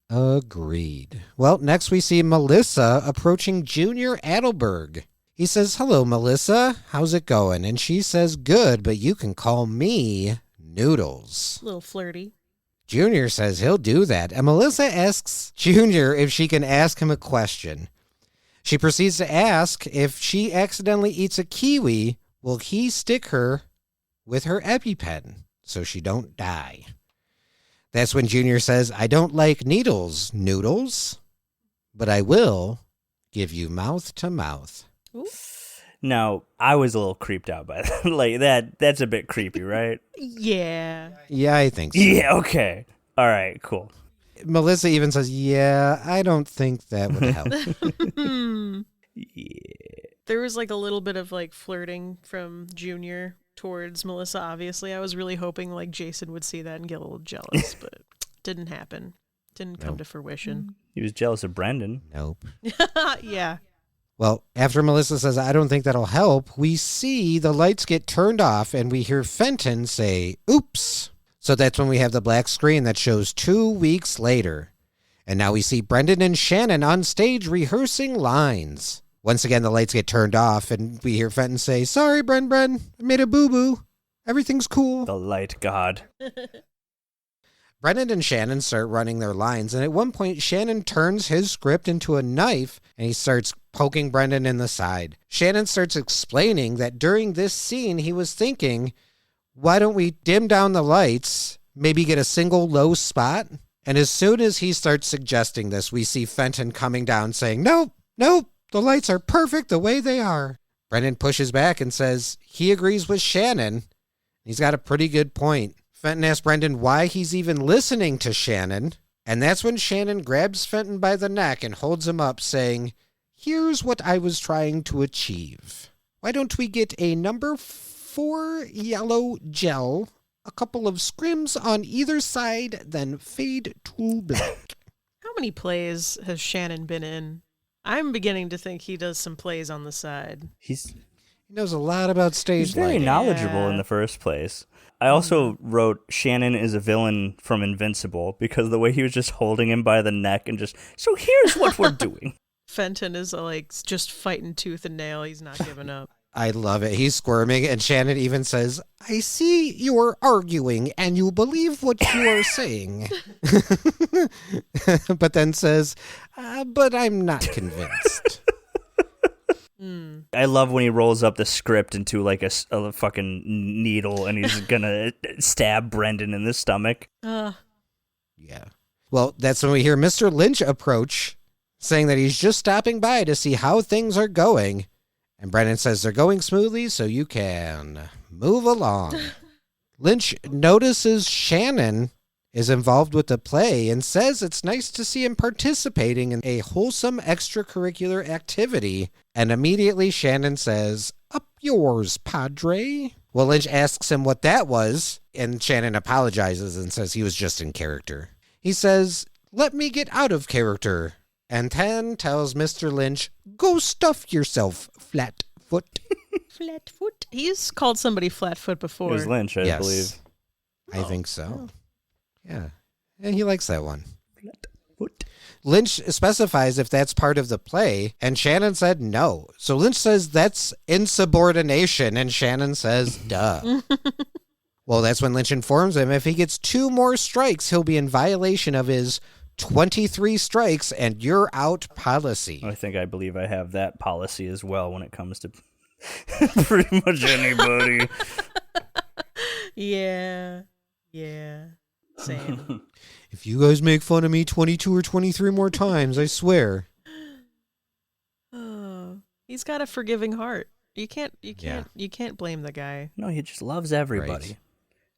Agreed. Well, next we see Melissa approaching Junior Adelberg. He says, hello, Melissa. How's it going? And she says, good, but you can call me Noodles. A little flirty. Junior says he'll do that, and Melissa asks Junior if she can ask him a question. She proceeds to ask if she accidentally eats a kiwi, will he stick her with her EpiPen so she don't die? That's when Junior says, I don't like needles, Noodles, but I will give you mouth to mouth. Ooh. Now, I was a little creeped out by that. That's a bit creepy, right? Yeah. Yeah, I think so. Yeah, okay. All right, cool. Melissa even says, yeah, I don't think that would help. Yeah. There was a little bit of flirting from Junior towards Melissa, obviously. I was really hoping Jason would see that and get a little jealous, but didn't happen. Didn't come to fruition. He was jealous of Brendan. Nope. Yeah. Well, after Melissa says, I don't think that'll help, we see the lights get turned off and we hear Fenton say, oops. So that's when we have the black screen that shows 2 weeks later. And now we see Brendan and Shannon on stage rehearsing lines. Once again, the lights get turned off and we hear Fenton say, sorry, Bren, I made a boo-boo. Everything's cool. The light god. Brendan and Shannon start running their lines, and at one point, Shannon turns his script into a knife, and he starts poking Brendan in the side. Shannon starts explaining that during this scene, he was thinking, why don't we dim down the lights, maybe get a single low spot? And as soon as he starts suggesting this, we see Fenton coming down saying, nope, the lights are perfect the way they are. Brendan pushes back and says he agrees with Shannon. He's got a pretty good point. Fenton asks Brendan why he's even listening to Shannon, and that's when Shannon grabs Fenton by the neck and holds him up, saying, here's what I was trying to achieve. Why don't we get a number 4 yellow gel, a couple of scrims on either side, then fade to black. How many plays has Shannon been in? I'm beginning to think he does some plays on the side. He knows a lot about stage He's very lighting. knowledgeable in the first place. I also wrote Shannon is a villain from Invincible because the way he was just holding him by the neck and just, so here's what we're doing. Fenton is like just fighting tooth and nail. He's not giving up. I love it. He's squirming, and Shannon even says, I see you're arguing, and you believe what you are saying. But then says, but I'm not convinced. I love when he rolls up the script into like a fucking needle and he's gonna stab Brendan in the stomach. Yeah. Well, that's when we hear Mr. Lynch approach, saying that he's just stopping by to see how things are going. And Brendan says they're going smoothly, so you can move along. Lynch notices Shannon is involved with the play and says it's nice to see him participating in a wholesome extracurricular activity. And immediately Shannon says, up yours, Padre. Well, Lynch asks him what that was, and Shannon apologizes and says he was just in character. He says, let me get out of character. And then tells Mr. Lynch, go stuff yourself, Flatfoot. Flatfoot? He's called somebody Flatfoot before. It was Lynch, I believe. I think so. Yeah. And he likes that one. Flatfoot. Lynch specifies if that's part of the play, and Shannon said no. So Lynch says that's insubordination, and Shannon says, duh. Well, that's when Lynch informs him if he gets 2 more strikes, he'll be in violation of his 23 strikes and you're out policy. I believe I have that policy as well when it comes to pretty much anybody. Yeah. Same. If you guys make fun of me 22 or 23 more times, I swear. Oh, he's got a forgiving heart. You can't blame the guy. No, he just loves everybody. Right.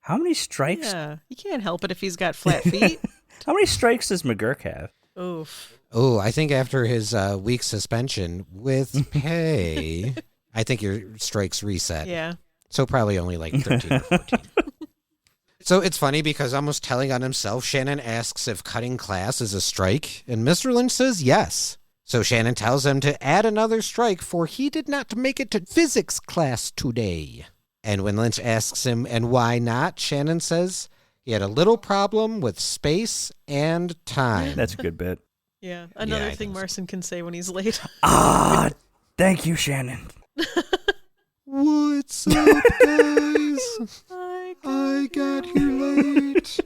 How many strikes? Yeah, you can't help it if he's got flat feet. How many strikes does McGurk have? Oof. Oh, I think after his week suspension with pay, I think your strikes reset. Yeah. So probably only like 13 or 14. So it's funny because almost telling on himself, Shannon asks if cutting class is a strike, and Mr. Lynch says yes. So Shannon tells him to add another strike, for he did not make it to physics class today. And when Lynch asks him, and why not, Shannon says he had a little problem with space and time. That's a good bit. Yeah, another thing Marcin can say when he's late. Thank you, Shannon. What's up, guys? I got here late.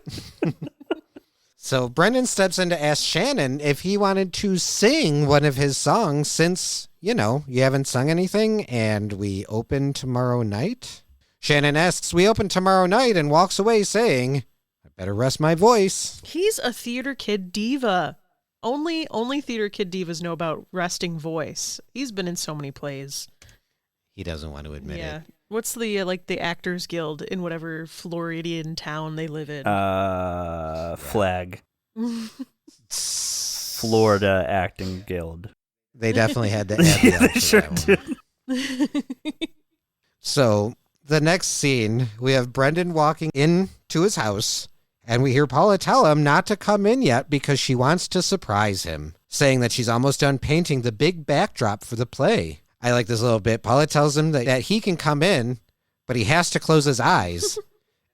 So Brendan steps in to ask Shannon if he wanted to sing one of his songs since, you haven't sung anything and we open tomorrow night. Shannon asks, we open tomorrow night, and walks away saying, I better rest my voice. He's a theater kid diva. Only theater kid divas know about resting voice. He's been in so many plays. He doesn't want to admit it. What's the the Actors Guild in whatever Floridian town they live in? Flag. Florida Acting Guild. They definitely had to add the L They sure did. So the next scene, we have Brendan walking into his house, and we hear Paula tell him not to come in yet because she wants to surprise him, saying that she's almost done painting the big backdrop for the play. I like this little bit. Paula tells him that he can come in, but he has to close his eyes.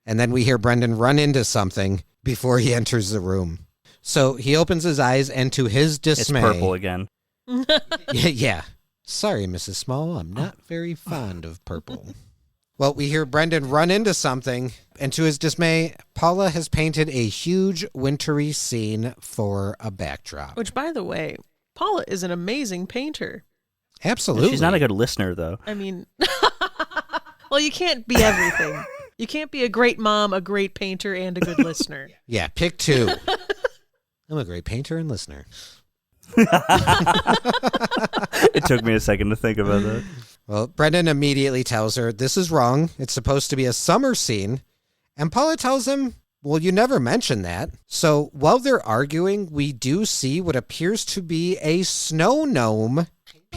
And then we hear Brendan run into something before he enters the room. So he opens his eyes, and to his dismay... It's purple again. Yeah. Sorry, Mrs. Small, I'm not very fond of purple. Well, we hear Brendan run into something, and to his dismay, Paula has painted a huge wintry scene for a backdrop. Which, by the way, Paula is an amazing painter. Absolutely. She's not a good listener, though. I mean, well, you can't be everything. You can't be a great mom, a great painter, and a good listener. Yeah, pick 2. I'm a great painter and listener. It took me a second to think about that. Well, Brendan immediately tells her this is wrong. It's supposed to be a summer scene. And Paula tells him, well, you never mentioned that. So while they're arguing, we do see what appears to be a snow gnome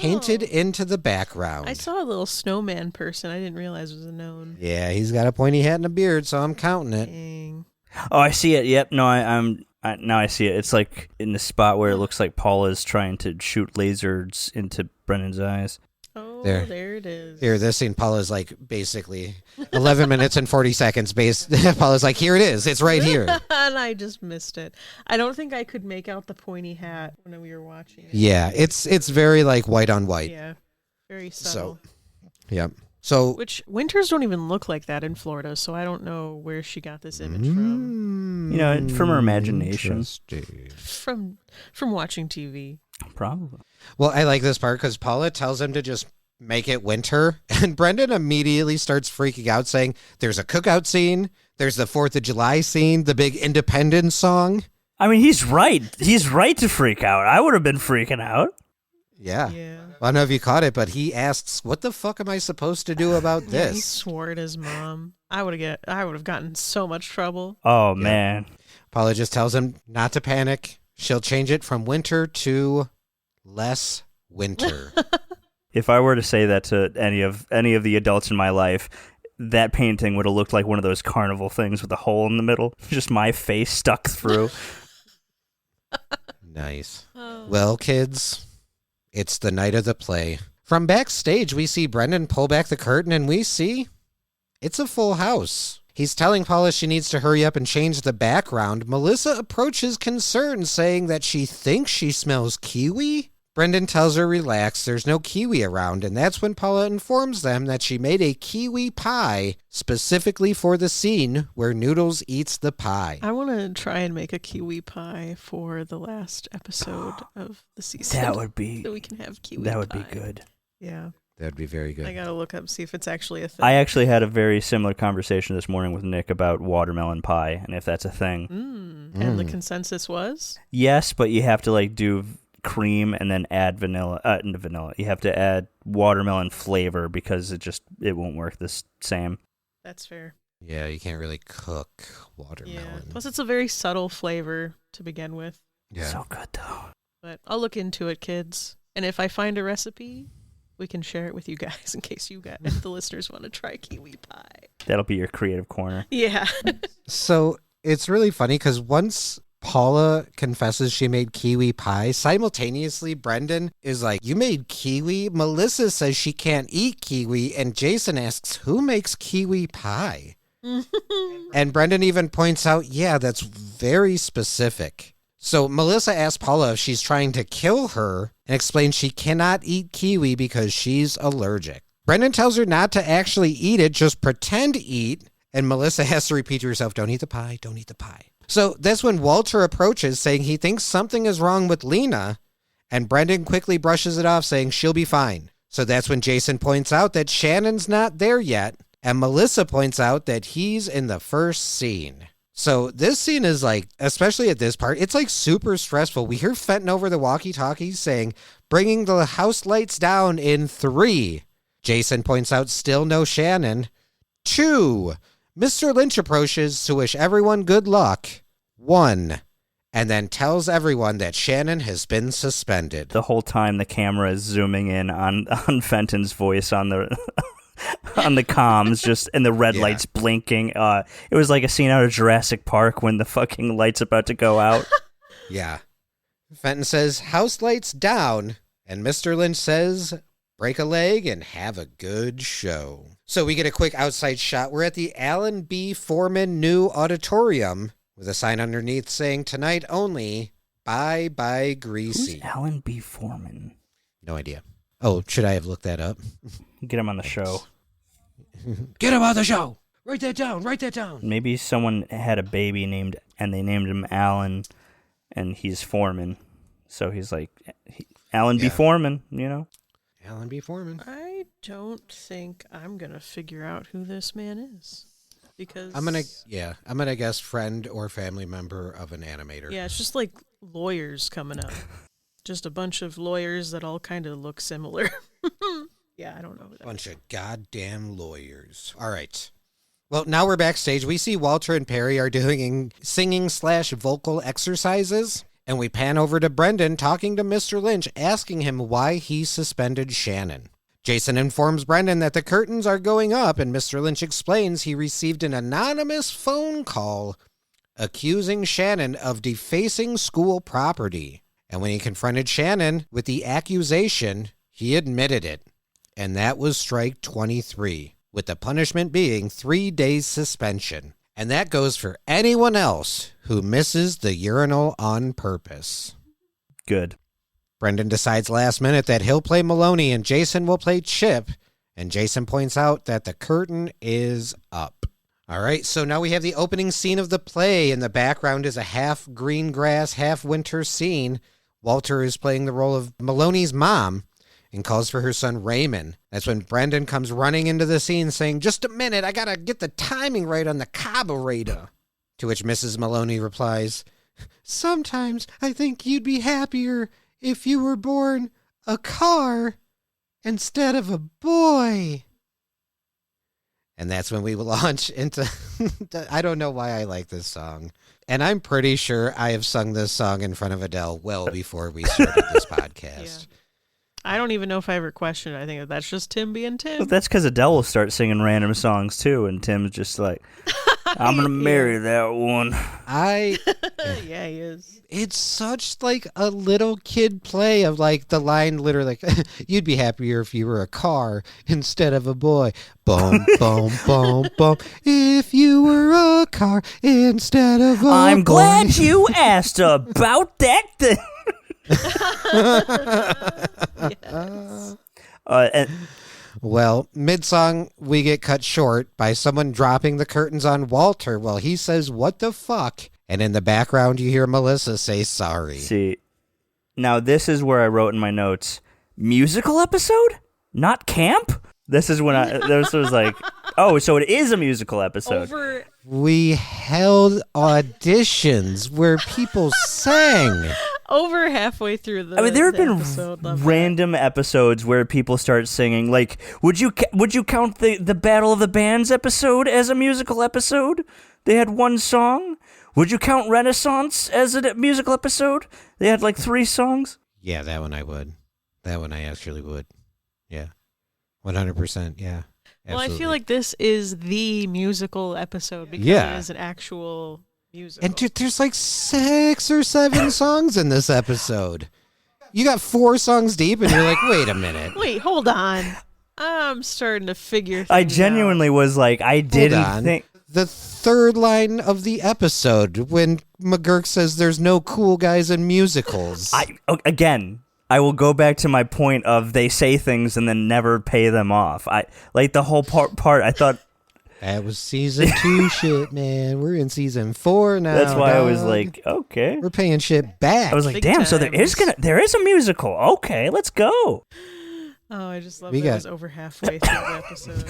painted into the background. I saw a little snowman person. I didn't realize it was a gnome. Yeah, he's got a pointy hat and a beard, so I'm counting it. Dang. Oh, I see it. Yep. No, now I see it. It's like in the spot where it looks like Paula's trying to shoot lasers into Brendan's eyes. Oh, There. there it is. Here, this scene, Paula's like basically 11 minutes and 40 seconds. Paula's like, here it is. It's right here. And I just missed it. I don't think I could make out the pointy hat when we were watching it. Yeah, it's very like white on white. Yeah, very subtle. Yeah. So, Which winters don't even look like that in Florida, so I don't know where she got this image from. You know, from her imagination. From watching TV. Probably. Well, I like this part because Paula tells him to just make it winter, and Brendan immediately starts freaking out, saying, there's a cookout scene, there's the 4th of July scene, the big Independence song. I mean, he's right. He's right to freak out. I would have been freaking out. Yeah. Yeah. I don't know if you caught it, but he asks, what the fuck am I supposed to do about Yeah, he this? swore at his mom. I would have gotten so much trouble. Oh, man. Paula just tells him not to panic. She'll change it from winter to less winter. If I were to say that to any of the adults in my life, that painting would have looked like one of those carnival things with a hole in the middle. Just my face stuck through. Nice. Oh. Well, kids, it's the night of the play. From backstage, we see Brendan pull back the curtain and we see it's a full house. He's telling Paula she needs to hurry up and change the background. Melissa approaches concerned, saying that she thinks she smells kiwi. Brendan tells her relax, there's no kiwi around, and that's when Paula informs them that she made a kiwi pie specifically for the scene where Noodles eats the pie. I want to try and make a kiwi pie for the last episode of the season. That would be. so we can have kiwi That would pie. be good. Yeah. That'd be very I good. got to look up, see if it's actually a thing. I actually had a very similar conversation this morning with Nick about watermelon pie and if that's a thing. And the consensus was? Yes, but you have to like do cream and then add vanilla. You have to add watermelon flavor because it won't work the same. That's fair. Yeah, you can't really cook watermelon. Yeah. Plus, it's a very subtle flavor to begin with. Yeah. So good though. But I'll look into it, kids. And if I find a recipe, we can share it with you guys in case if the listeners want to try kiwi pie. That'll be your creative corner. Yeah. So it's really funny because once Paula confesses she made kiwi pie, simultaneously Brendan is like, you made kiwi? Melissa says she can't eat kiwi, and Jason asks, who makes kiwi pie? And Brendan even points out, yeah, that's very specific. So Melissa asks Paula if she's trying to kill her and explains she cannot eat kiwi because she's allergic. Brendan tells her not to actually eat it, just pretend to eat. And Melissa has to repeat to herself, don't eat the pie, don't eat the pie. So that's when Walter approaches saying he thinks something is wrong with Lena. And Brendan quickly brushes it off saying she'll be fine. So that's when Jason points out that Shannon's not there yet. And Melissa points out that he's in the first scene. So this scene is like, especially at this part, it's like super stressful. We hear Fenton over the walkie-talkies saying, bringing the house lights down in 3. Jason points out still no Shannon. 2. Mr. Lynch approaches to wish everyone good luck. 1. And then tells everyone that Shannon has been suspended. The whole time the camera is zooming in on Fenton's voice on the on the comms, just and the red lights blinking. It was like a scene out of Jurassic Park when the fucking light's about to go out. Yeah. Fenton says, house lights down. And Mr. Lynch says, break a leg and have a good show. So we get a quick outside shot. We're at the Alan B. Foreman New Auditorium with a sign underneath saying, tonight only, Bye Bye Greasy. Who's Alan B. Foreman? No idea. Oh, should I have looked that up? Get him on the show. Get him on the show. Write that down. Write that down. Maybe someone had a baby and they named him Alan, and he's Foreman. So he's like, Alan B. Foreman, you know? Alan B. Foreman. I don't think I'm going to figure out who this man is. Because I'm gonna guess friend or family member of an animator. Yeah, it's just like lawyers coming up. Just a bunch of lawyers that all kind of look similar. Yeah, I don't know who that Bunch of goddamn lawyers. All right. Well, now we're backstage. We see Walter and Perry are doing singing/vocal exercises. And we pan over to Brendan talking to Mr. Lynch, asking him why he suspended Shannon. Jason informs Brendan that the curtains are going up, and Mr. Lynch explains he received an anonymous phone call accusing Shannon of defacing school property. And when he confronted Shannon with the accusation, he admitted it. And that was strike 23, with the punishment being 3 days suspension. And that goes for anyone else who misses the urinal on purpose. Good. Brendan decides last minute that he'll play Maloney and Jason will play Chip. And Jason points out that the curtain is up. All right, so now we have the opening scene of the play. In the background is a half green grass, half winter scene. Walter is playing the role of Maloney's mom and calls for her son Raymond. That's when Brendan comes running into the scene saying, "Just a minute, I gotta get the timing right on the carburetor." To which Mrs. Maloney replies, "Sometimes I think you'd be happier if you were born a car instead of a boy." And that's when we launch into, I don't know why I like this song. And I'm pretty sure I have sung this song in front of Adele well before we started this podcast. Yeah. I don't even know if I ever questioned it. I think that's just Tim being Tim. But that's because Adele will start singing random songs too, and Tim's just like, "I'm gonna marry that one." Yeah, he is. It's such like a little kid play of like the line literally like, "You'd be happier if you were a car instead of a boy. Boom, boom, boom, boom. If you were a car instead of a I'm boy." glad you asked about that thing. Yes. And Well, mid-song, we get cut short by someone dropping the curtains on Walter while he says, "What the fuck?" And in the background, you hear Melissa say sorry. see, now this is where I wrote in my notes, musical episode, not camp. This is when this was like, oh, so it is a musical episode. We held auditions where people sang. Over halfway through the I mean, there have been episode, random episodes where people start singing. Like, would you count the Battle of the Bands episode as a musical episode? They had one song. Would you count Renaissance as a musical episode? They had like 3 songs. Yeah, that one I would. That one I actually would. Yeah. 100%, yeah. Well, I Absolutely. feel like this is the musical episode because Yeah. it is an actual musical. And dude, there's like 6 or 7 songs in this episode. You got 4 songs deep and you're like, wait a minute. Wait, hold on. I'm starting to figure things I genuinely was like, I Hold on. didn't think. The third line of the episode when McGurk says there's no cool guys in musicals. Again, I will go back to my point of they say things and then never pay them off. I like the whole part. I thought That was season 2 shit, man. We're in season 4 now. that's why I was dog. like, okay. We're paying shit back. I was like, Big damn. So time. there is a musical. Okay, let's go. Oh, I just love We that it got- was over halfway through the episode.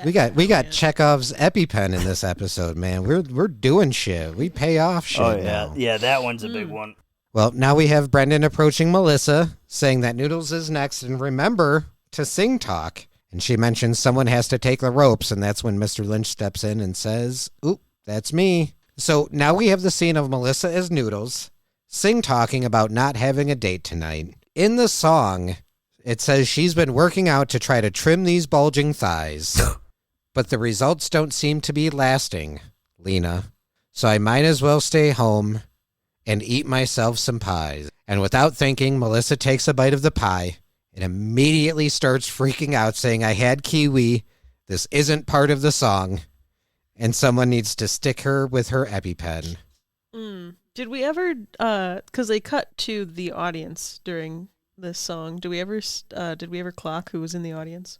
we got Yeah. Chekhov's EpiPen in this episode, man. We're doing shit. We pay off shit Oh yeah, now. yeah. That one's a big one. Well, now we have Brendan approaching Melissa, saying that Noodles is next, and remember to sing talk. And she mentions someone has to take the ropes, and that's when Mr. Lynch steps in and says, "Oop, that's me." So now we have the scene of Melissa as Noodles, sing talking about not having a date tonight. In the song, it says she's been working out to try to trim these bulging thighs. But the results don't seem to be lasting, Lena. So I might as well stay home and eat myself some pies. And without thinking, Melissa takes a bite of the pie and immediately starts freaking out, saying, "I had kiwi. This isn't part of the song. And someone needs to stick her with her EpiPen." Did we ever, because they cut to the audience during this song, did we ever clock who was in the audience?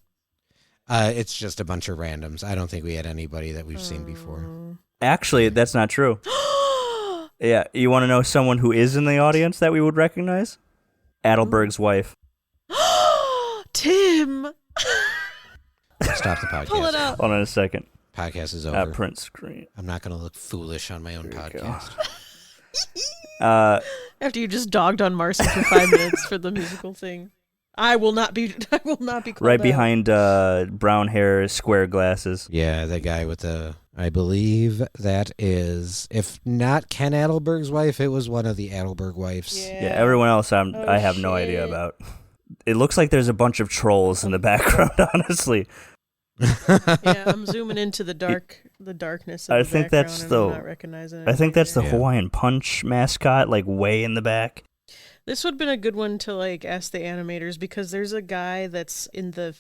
It's just a bunch of randoms. I don't think we had anybody that we've seen before. Actually, that's not true. Yeah, you want to know someone who is in the audience that we would recognize? Adelberg's wife. Tim! Stop the podcast. Pull it up. Hold on a second. Podcast is over. Print screen. I'm not going to look foolish on my own podcast. After you just dogged on Marcin for 5 minutes for the musical thing. I will not be. I will not be called Right out. behind brown hair, square glasses. Yeah, the guy with the, I believe that is, if not Ken Adelberg's wife, it was one of the Adelberg wives. Yeah, everyone else I have no idea shit. about. It looks like there's a bunch of trolls in the background, honestly. Yeah, I'm zooming into the darkness. Of I the think background that's and the- I'm not recognizing I think that's the anything. Hawaiian Punch mascot, like way in the back. This would have been a good one to like ask the animators because there's a guy that's in the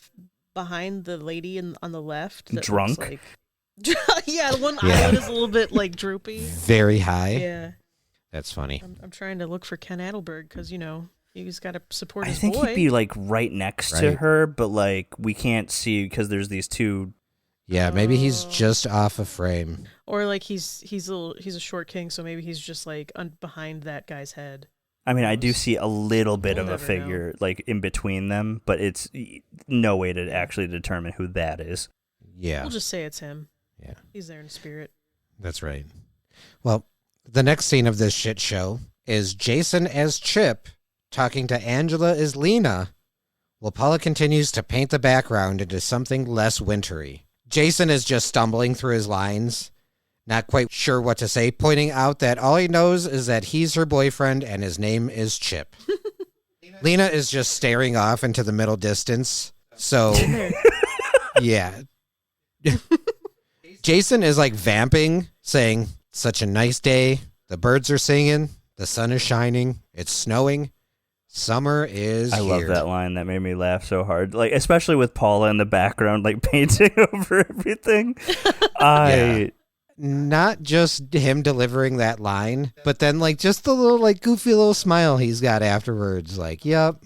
behind the lady on the left. That Drunk? Looks like... yeah, the one Yeah. eyelid is a little bit like droopy. Very high. Yeah, That's funny. I'm trying to look for Ken Adelberg because he's got to support I his think boy. he'd be like right next to Right. her, but like we can't see because there's these two. Yeah, maybe he's Oh. just off a frame. Or like he's a short king, so maybe he's just like behind that guy's head. I mean, I do see a little bit We'll of a never figure like in between them, but it's no way to actually determine who that is. Yeah, We'll just say it's him. yeah, He's there in spirit. that's right. Well, the next scene of this shit show is Jason as Chip talking to Angela as Lena, while Paula continues to paint the background into something less wintry. Jason is just stumbling through his lines, not quite sure what to say, pointing out that all he knows is that he's her boyfriend and his name is Chip. Lena is just staring off into the middle distance. So, yeah. Jason is like vamping, saying, "Such a nice day. The birds are singing. The sun is shining. It's snowing. Summer is I love here." that line. That made me laugh so hard. Like, especially with Paula in the background, like painting over everything. Not just him delivering that line, but then like just the little like goofy little smile he's got afterwards. Like, yep,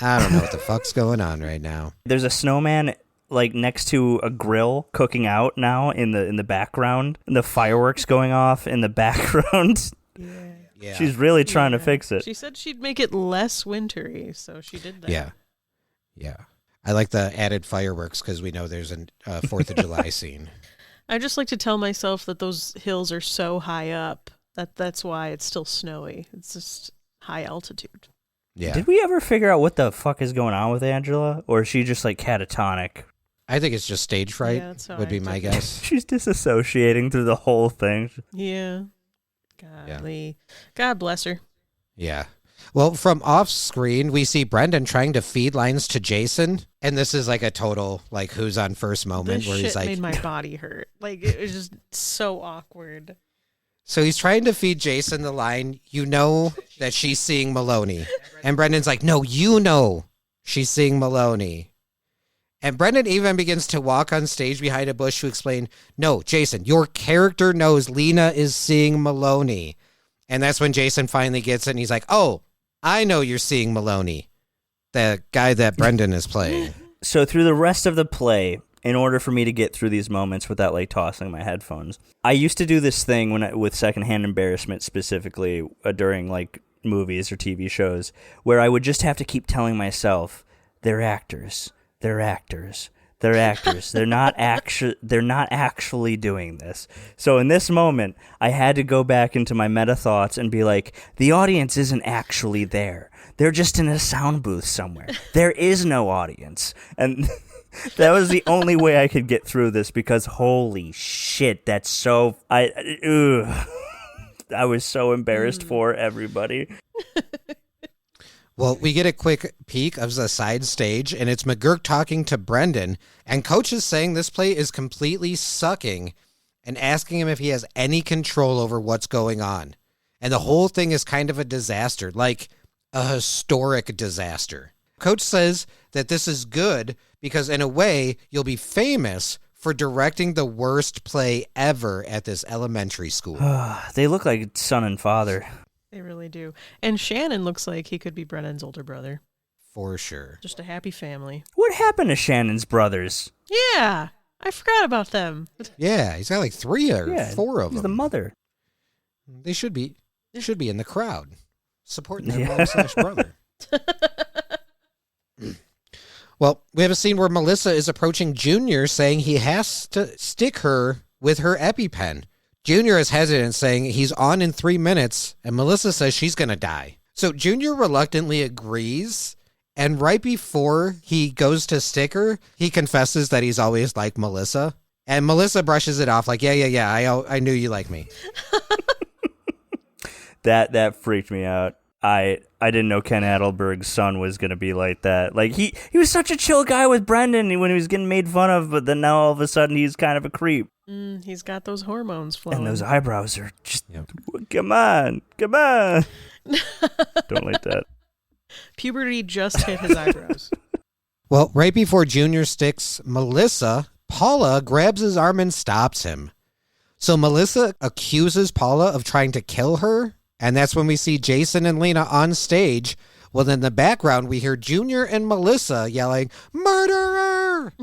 I don't know what the fuck's going on right now. There's a snowman like next to a grill cooking out now in the background, and the fireworks going off in the background. Yeah. Yeah, She's really trying to Yeah. fix it. She said she'd make it less wintry, so she did that. yeah. I like the added fireworks because we know there's a 4th of July scene. I just like to tell myself that those hills are so high up that's why it's still snowy. It's just high altitude. Yeah, Did we ever figure out what the fuck is going on with Angela, or is she just like catatonic? I think it's just stage fright. Yeah, that's how would I be my took it. guess. She's disassociating through the whole thing. Yeah. Godly. God bless her. Yeah. Well, from off screen, we see Brendan trying to feed lines to Jason, and this is like a total like who's on first moment This where shit he's like, made my body hurt. Like, it was just so awkward. so he's trying to feed Jason the line, "You know that she's seeing Maloney," and Brendan's like, "No, you know she's seeing Maloney." And Brendan even begins to walk on stage behind a bush to explain, "No, Jason, your character knows Lena is seeing Maloney." And that's when Jason finally gets it, and he's like, "Oh, I know you're seeing Maloney, the guy that Brendan is playing." So through the rest of the play, in order for me to get through these moments without like tossing my headphones, I used to do this thing with secondhand embarrassment specifically during like movies or TV shows, where I would just have to keep telling myself, "They're actors. They're actors. They're actors. They're not actually doing this." So in this moment, I had to go back into my meta thoughts and be like, the audience isn't actually there. They're just in a sound booth somewhere. There is no audience. And that was the only way I could get through this, because holy shit, that's so I was so embarrassed for everybody. Well, we get a quick peek of the side stage, and it's McGurk talking to Brendan, and Coach is saying this play is completely sucking and asking him if he has any control over what's going on. And the whole thing is kind of a disaster, like a historic disaster. Coach says that this is good because in a way you'll be famous for directing the worst play ever at this elementary school. They look like son and father. They really do. And Shannon looks like he could be Brennan's older brother. For sure. Just a happy family. What happened to Shannon's brothers? Yeah, I forgot about them. Yeah, he's got like 3 or 4 of he's them. the mother. They should be in the crowd supporting their Yeah. mom/brother. Well, we have a scene where Melissa is approaching Junior, saying he has to stick her with her EpiPen. Junior is hesitant, saying he's on in 3 minutes, and Melissa says she's going to die. So Junior reluctantly agrees, And right before he goes to stick her, he confesses that he's always liked Melissa. And Melissa brushes it off like, yeah, I knew you liked me. That freaked me out. I didn't know Ken Adelberg's son was going to be like that. Like, he was such a chill guy with Brendan when he was getting made fun of, but then now all of a sudden he's kind of a creep. He's got those hormones flowing. And those eyebrows are just, come on. Don't like that. Puberty just hit his eyebrows. Well, right before Junior sticks Melissa, Paula grabs his arm and stops him. So Melissa accuses Paula of trying to kill her, and that's when we see Jason and Lena on stage. Well, in the background, we hear Junior and Melissa yelling, "Murderer!"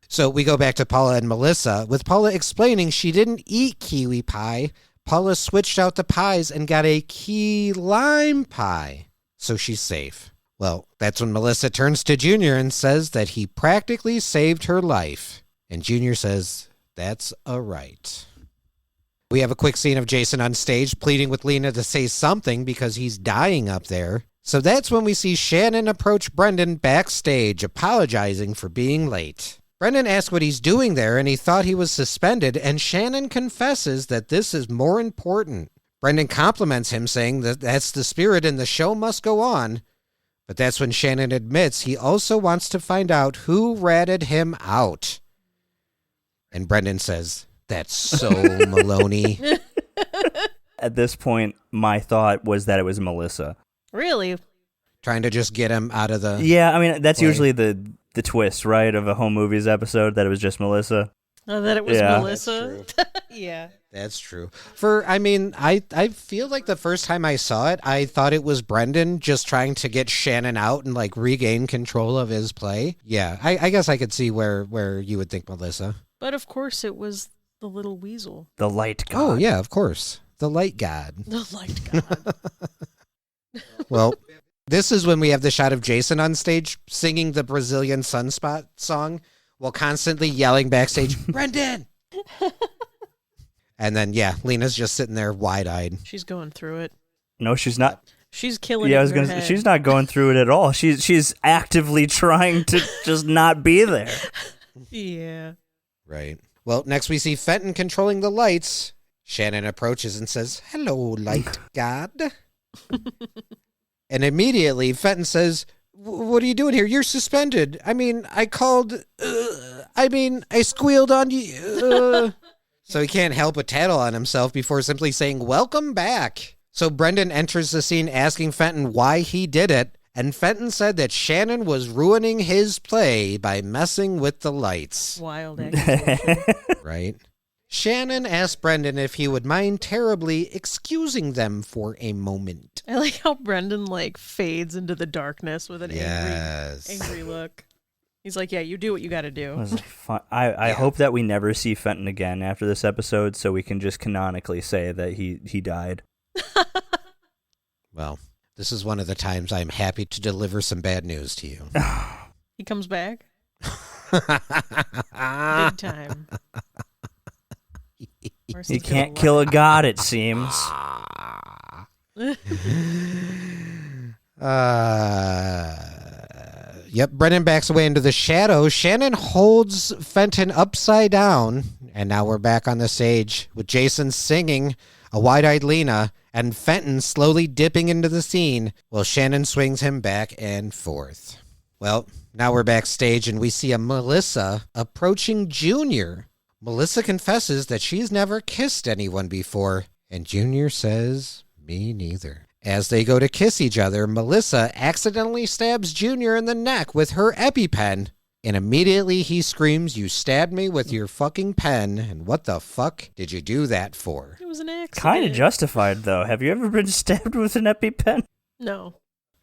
So we go back to Paula and Melissa, with Paula explaining she didn't eat kiwi pie. Paula switched out the pies and got a key lime pie. So she's safe. Well, that's when Melissa turns to Junior and says that he practically saved her life. And Junior says, that's a right. We have a quick scene of Jason on stage pleading with Lena to say something because he's dying up there. So that's when we see Shannon approach Brendan backstage, apologizing for being late. Brendan asks what he's doing there, and he thought he was suspended, and Shannon confesses that this is more important. Brendan compliments him, saying that that's the spirit and the show must go on. But that's when Shannon admits he also wants to find out who ratted him out. And Brendan says, that's so Maloney. At this point, my thought was that it was Melissa. Really? Trying to just get him out of the... Yeah, I mean, that's play. usually the twist, right, of a home movies episode, that it was just Melissa. Oh, that it was Yeah. Melissa? Yeah. That's true. I feel like the first time I saw it, I thought it was Brendan just trying to get Shannon out and like regain control of his play. Yeah, I guess I could see where you would think Melissa. But of course it was the little weasel. The light god. Oh, yeah, of course. The light god. The light god. Well, this is when we have the shot of Jason on stage singing the Brazilian Sunspot song while constantly yelling backstage, Brendan! And then, yeah, Lena's just sitting there wide-eyed. She's going through it. No, she's not. She's killing Yeah, it I was in her gonna. head. She's not going through it at all. She's actively trying to just not be there. Yeah. Right. Well, next we see Fenton controlling the lights. Shannon approaches and says, hello, light god. And immediately Fenton says, what are you doing here? You're suspended. I mean, I squealed on you. So he can't help but tattle on himself before simply saying, welcome back. So Brendan enters the scene asking Fenton why he did it. And Fenton said that Shannon was ruining his play by messing with the lights. Wild accusation. Right? Shannon asked Brendan if he would mind terribly excusing them for a moment. I like how Brendan like fades into the darkness with an Yes. angry look. He's like, yeah, you do what you got to do. It was fun. I hope that we never see Fenton again after this episode, so we can just canonically say that he died. Well, this is one of the times I'm happy to deliver some bad news to you. He comes back. Big time. You can't kill a god, it seems. Yep, Brendan backs away into the shadows. Shannon holds Fenton upside down. And now we're back on the stage with Jason singing, a wide-eyed Lena, and Fenton slowly dipping into the scene while Shannon swings him back and forth. Well, now we're backstage and we see a Melissa approaching Junior. Melissa confesses that she's never kissed anyone before, and Junior says, me neither. As they go to kiss each other, Melissa accidentally stabs Junior in the neck with her EpiPen, and immediately he screams, you stabbed me with your fucking pen, and what the fuck did you do that for? It was an accident. Kind of justified, though. Have you ever been stabbed with an EpiPen? No.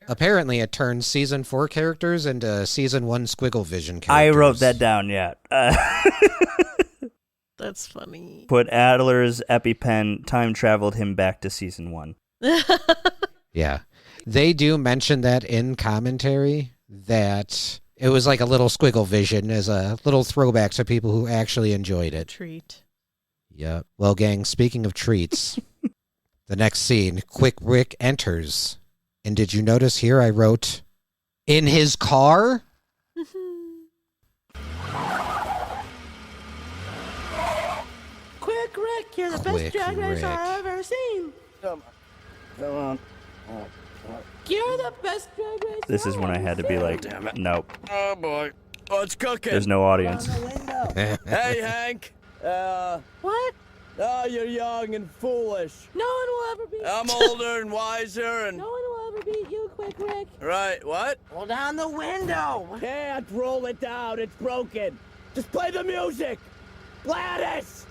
Apparently it turns Season 4 characters into Season 1 Squiggle Vision characters. I wrote that down, yeah. That's funny. Put Adler's EpiPen time-traveled him back to Season 1. Yeah. They do mention that in commentary, that it was like a little Squiggle Vision as a little throwback to people who actually enjoyed it. Treat. Yep. Well, gang, speaking of treats, the next scene, Quick Rick enters. And did you notice here I wrote, In his car? Quick, Rick, you're the Quick, best drag racer Rick. I've ever seen. Come on. You're the best drag racer. This is when I had to be like, nope. Oh boy. What's cooking? There's no audience. Hey, Hank. What? Oh, you're young and foolish. No one will ever beat. I'm older and wiser and... No one will ever beat you, Quick Rick. Right, what? Roll down the window. Can't roll it down, it's broken. Just play the music. Gladys!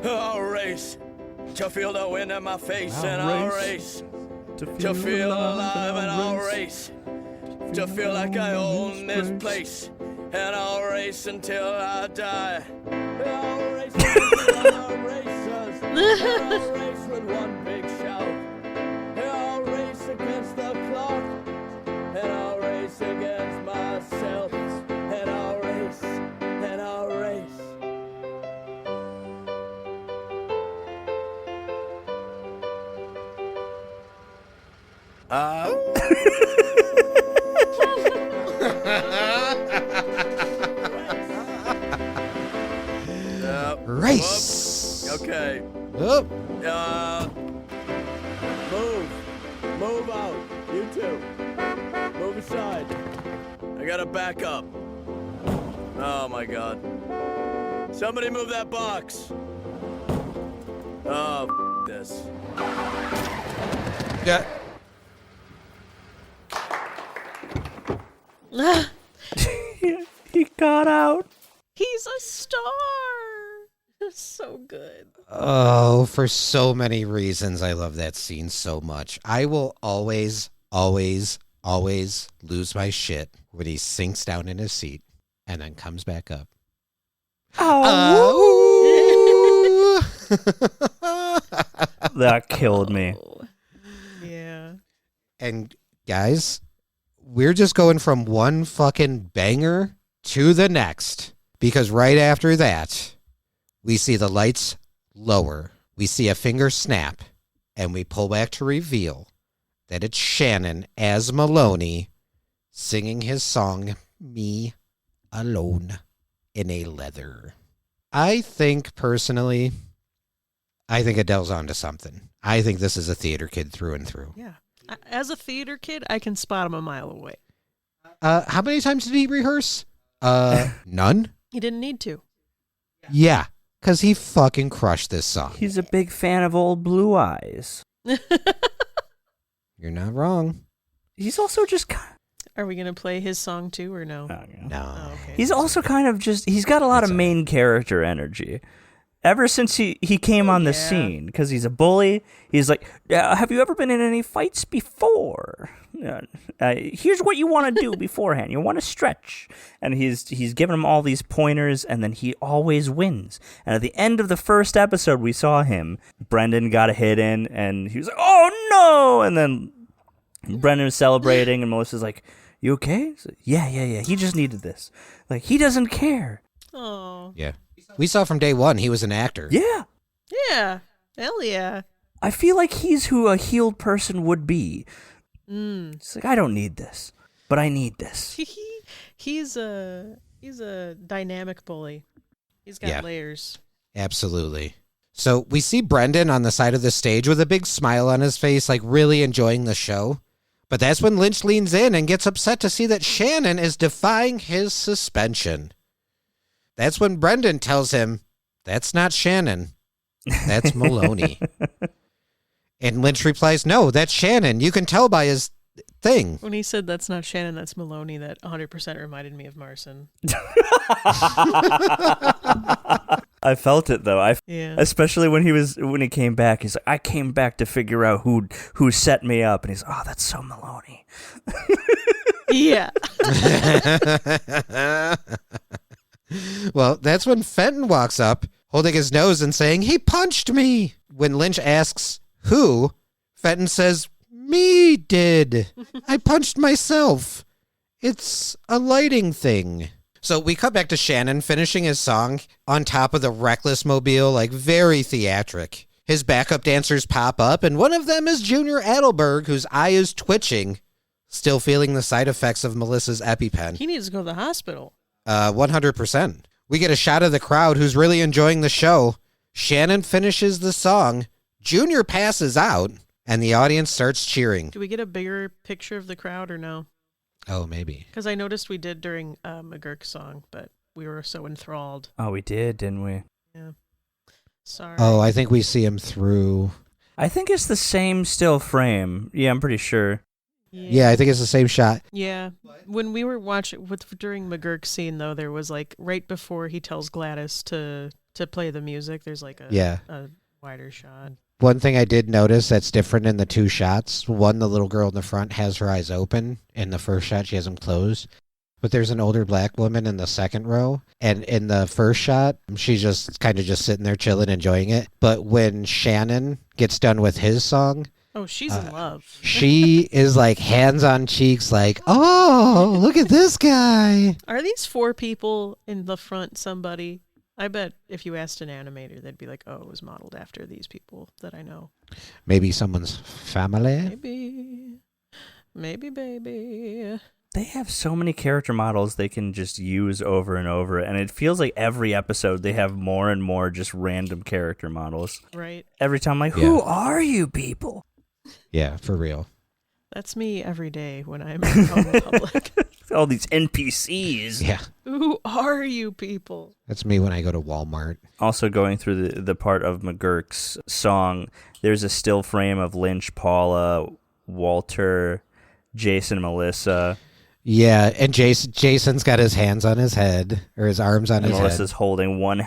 I'll race. To feel the wind in my face and I'll race. To feel alive and I'll race. To feel like I own this place. And I'll race until I die. I'll race until our races. I'll race with one big shout. I'll race against the clock. And I'll race against myself. And I'll race. And I'll race. Race. Okay. Oh. Move out. You two. Move aside. I gotta back up. Oh my god. Somebody move that box. Oh, this. Yeah. He got out. He's a star. So good. Oh, for so many reasons, I love that scene so much. I will always, always, always lose my shit when he sinks down in his seat and then comes back up. Oh, that killed me. Yeah. And guys, we're just going from one fucking banger to the next, because right after that, we see the lights lower, we see a finger snap, and we pull back to reveal that it's Shannon as Maloney singing his song, Me Alone in a Leather. I think, personally, Adele's onto something. I think this is a theater kid through and through. Yeah. As a theater kid, I can spot him a mile away. How many times did he rehearse? None? He didn't need to. Yeah, because he fucking crushed this song. He's a big fan of Old Blue Eyes. You're not wrong. He's also just kind Are we going to play his song too or no? of, No. Oh, okay. He's also kind of just, he's got a lot of main character energy. Ever since he came on the yeah. scene, because he's a bully, he's like, have you ever been in any fights before? Here's what you want to do beforehand. You want to stretch. And he's giving him all these pointers, and then he always wins. And at the end of the first episode, we saw him. Brendan got a hit in, and he was like, oh no! And then Brendan was celebrating, and Melissa's like, you okay? Like, yeah. He just needed this. Like, he doesn't care. Oh. Yeah. We saw from day one he was an actor. Yeah. Yeah. Hell yeah. I feel like he's who a healed person would be. Mm. It's like, I don't need this, but I need this. He's a dynamic bully. He's got Yeah. layers. Absolutely. So we see Brendan on the side of the stage with a big smile on his face, like really enjoying the show. But that's when Lynch leans in and gets upset to see that Shannon is defying his suspension. That's when Brendan tells him, that's not Shannon. That's Maloney. And Lynch replies, no, that's Shannon. You can tell by his thing. When he said that's not Shannon, that's Maloney, that 100% reminded me of Marcin. I felt it though. Yeah. Especially when he came back. He's like, I came back to figure out who set me up, and he's like, oh, that's so Maloney. Yeah. Well, that's when Fenton walks up, holding his nose and saying, he punched me. When Lynch asks who, Fenton says, me did. I punched myself. It's a lighting thing. So we cut back to Shannon finishing his song on top of the Reckless Mobile, like very theatric. His backup dancers pop up, and one of them is Junior Adelberg, whose eye is twitching, still feeling the side effects of Melissa's EpiPen. He needs to go to the hospital. 100%. We get a shot of the crowd who's really enjoying the show. Shannon finishes the song, Junior passes out, and the audience starts cheering. Do we get a bigger picture of the crowd or no? Oh, maybe. Because I noticed we did during McGurk's song, but we were so enthralled. Oh, we did, didn't we? Yeah. Sorry. Oh, I think we see him through. I think it's the same still frame. Yeah, I'm pretty sure. Yeah, I think it's the same shot. Yeah. When we were watching during McGurk's scene, though, there was like right before he tells Gladys to play the music, there's like a wider shot. One thing I did notice that's different in the two shots. One, the little girl in the front has her eyes open. In the first shot, she has them closed. But there's an older black woman in the second row. And in the first shot, she's just kind of just sitting there chilling, enjoying it. But when Shannon gets done with his song, oh, she's in love. she is like hands on cheeks like, oh, look at this guy. Are these four people in the front somebody? I bet if you asked an animator, they'd be like, oh, it was modeled after these people that I know. Maybe someone's family? Maybe, baby. They have so many character models they can just use over and over, and it feels like every episode they have more and more just random character models. Right. Every time, like, who are you people? Yeah, for real. That's me every day when I'm out in public. All these NPCs. Yeah. Who are you people? That's me when I go to Walmart. Also going through the part of McGurk's song, there's a still frame of Lynch, Paula, Walter, Jason, Melissa. Yeah, and Jason's got his hands on his head, or his arms on his head. Melissa's holding one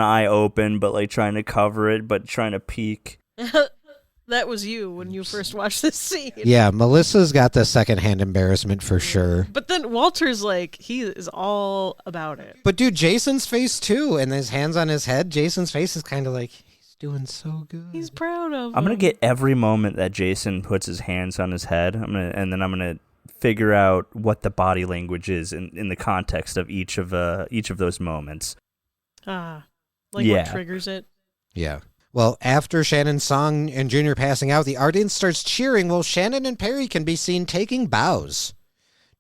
eye open, but like trying to cover it, but trying to peek. That was you when you first watched this scene. Yeah, Melissa's got the secondhand embarrassment for sure. But then Walter's like, he is all about it. But dude, Jason's face too, and his hands on his head, Jason's face is kind of like, he's doing so good. He's proud of I'm him. gonna get every moment that Jason puts his hands on his head. And then I'm gonna figure out what the body language is in the context of each of those moments. What triggers it? Yeah. Well, after Shannon's song and Junior passing out, the audience starts cheering while Shannon and Perry can be seen taking bows.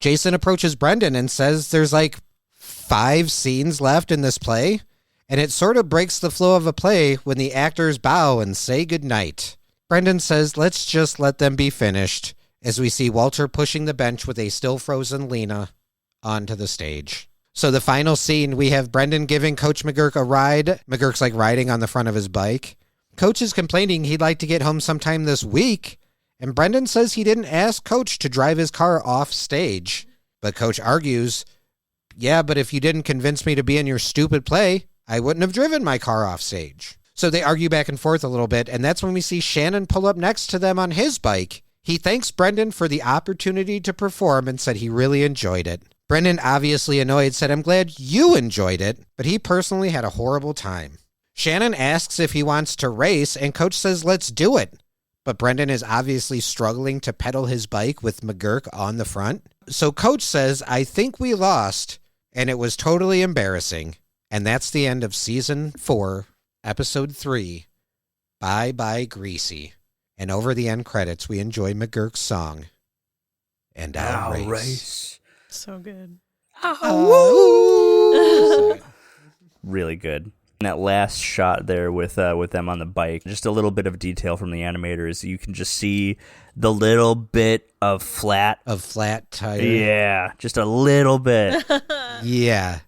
Jason approaches Brendan and says there's like 5 scenes left in this play, and it sort of breaks the flow of a play when the actors bow and say goodnight. Brendan says let's just let them be finished, as we see Walter pushing the bench with a still frozen Lena onto the stage. So the final scene, we have Brendan giving Coach McGurk a ride. McGurk's like riding on the front of his bike. Coach is complaining he'd like to get home sometime this week, and Brendan says he didn't ask Coach to drive his car off stage. But Coach argues, yeah, but if you didn't convince me to be in your stupid play, I wouldn't have driven my car off stage. So they argue back and forth a little bit, and that's when we see Shannon pull up next to them on his bike. He thanks Brendan for the opportunity to perform and said he really enjoyed it. Brendan, obviously annoyed, said, I'm glad you enjoyed it, but he personally had a horrible time. Shannon asks if he wants to race, and Coach says, let's do it. But Brendan is obviously struggling to pedal his bike with McGurk on the front. So Coach says, I think we lost, and it was totally embarrassing. And that's the end of Season 4, Episode 3, Bye Bye Greasy. And over the end credits, we enjoy McGurk's song. And I'll race. So good. Really good. And that last shot there with them on the bike, just a little bit of detail from the animators. You can just see the little bit of flat tire. Yeah, just a little bit. Yeah.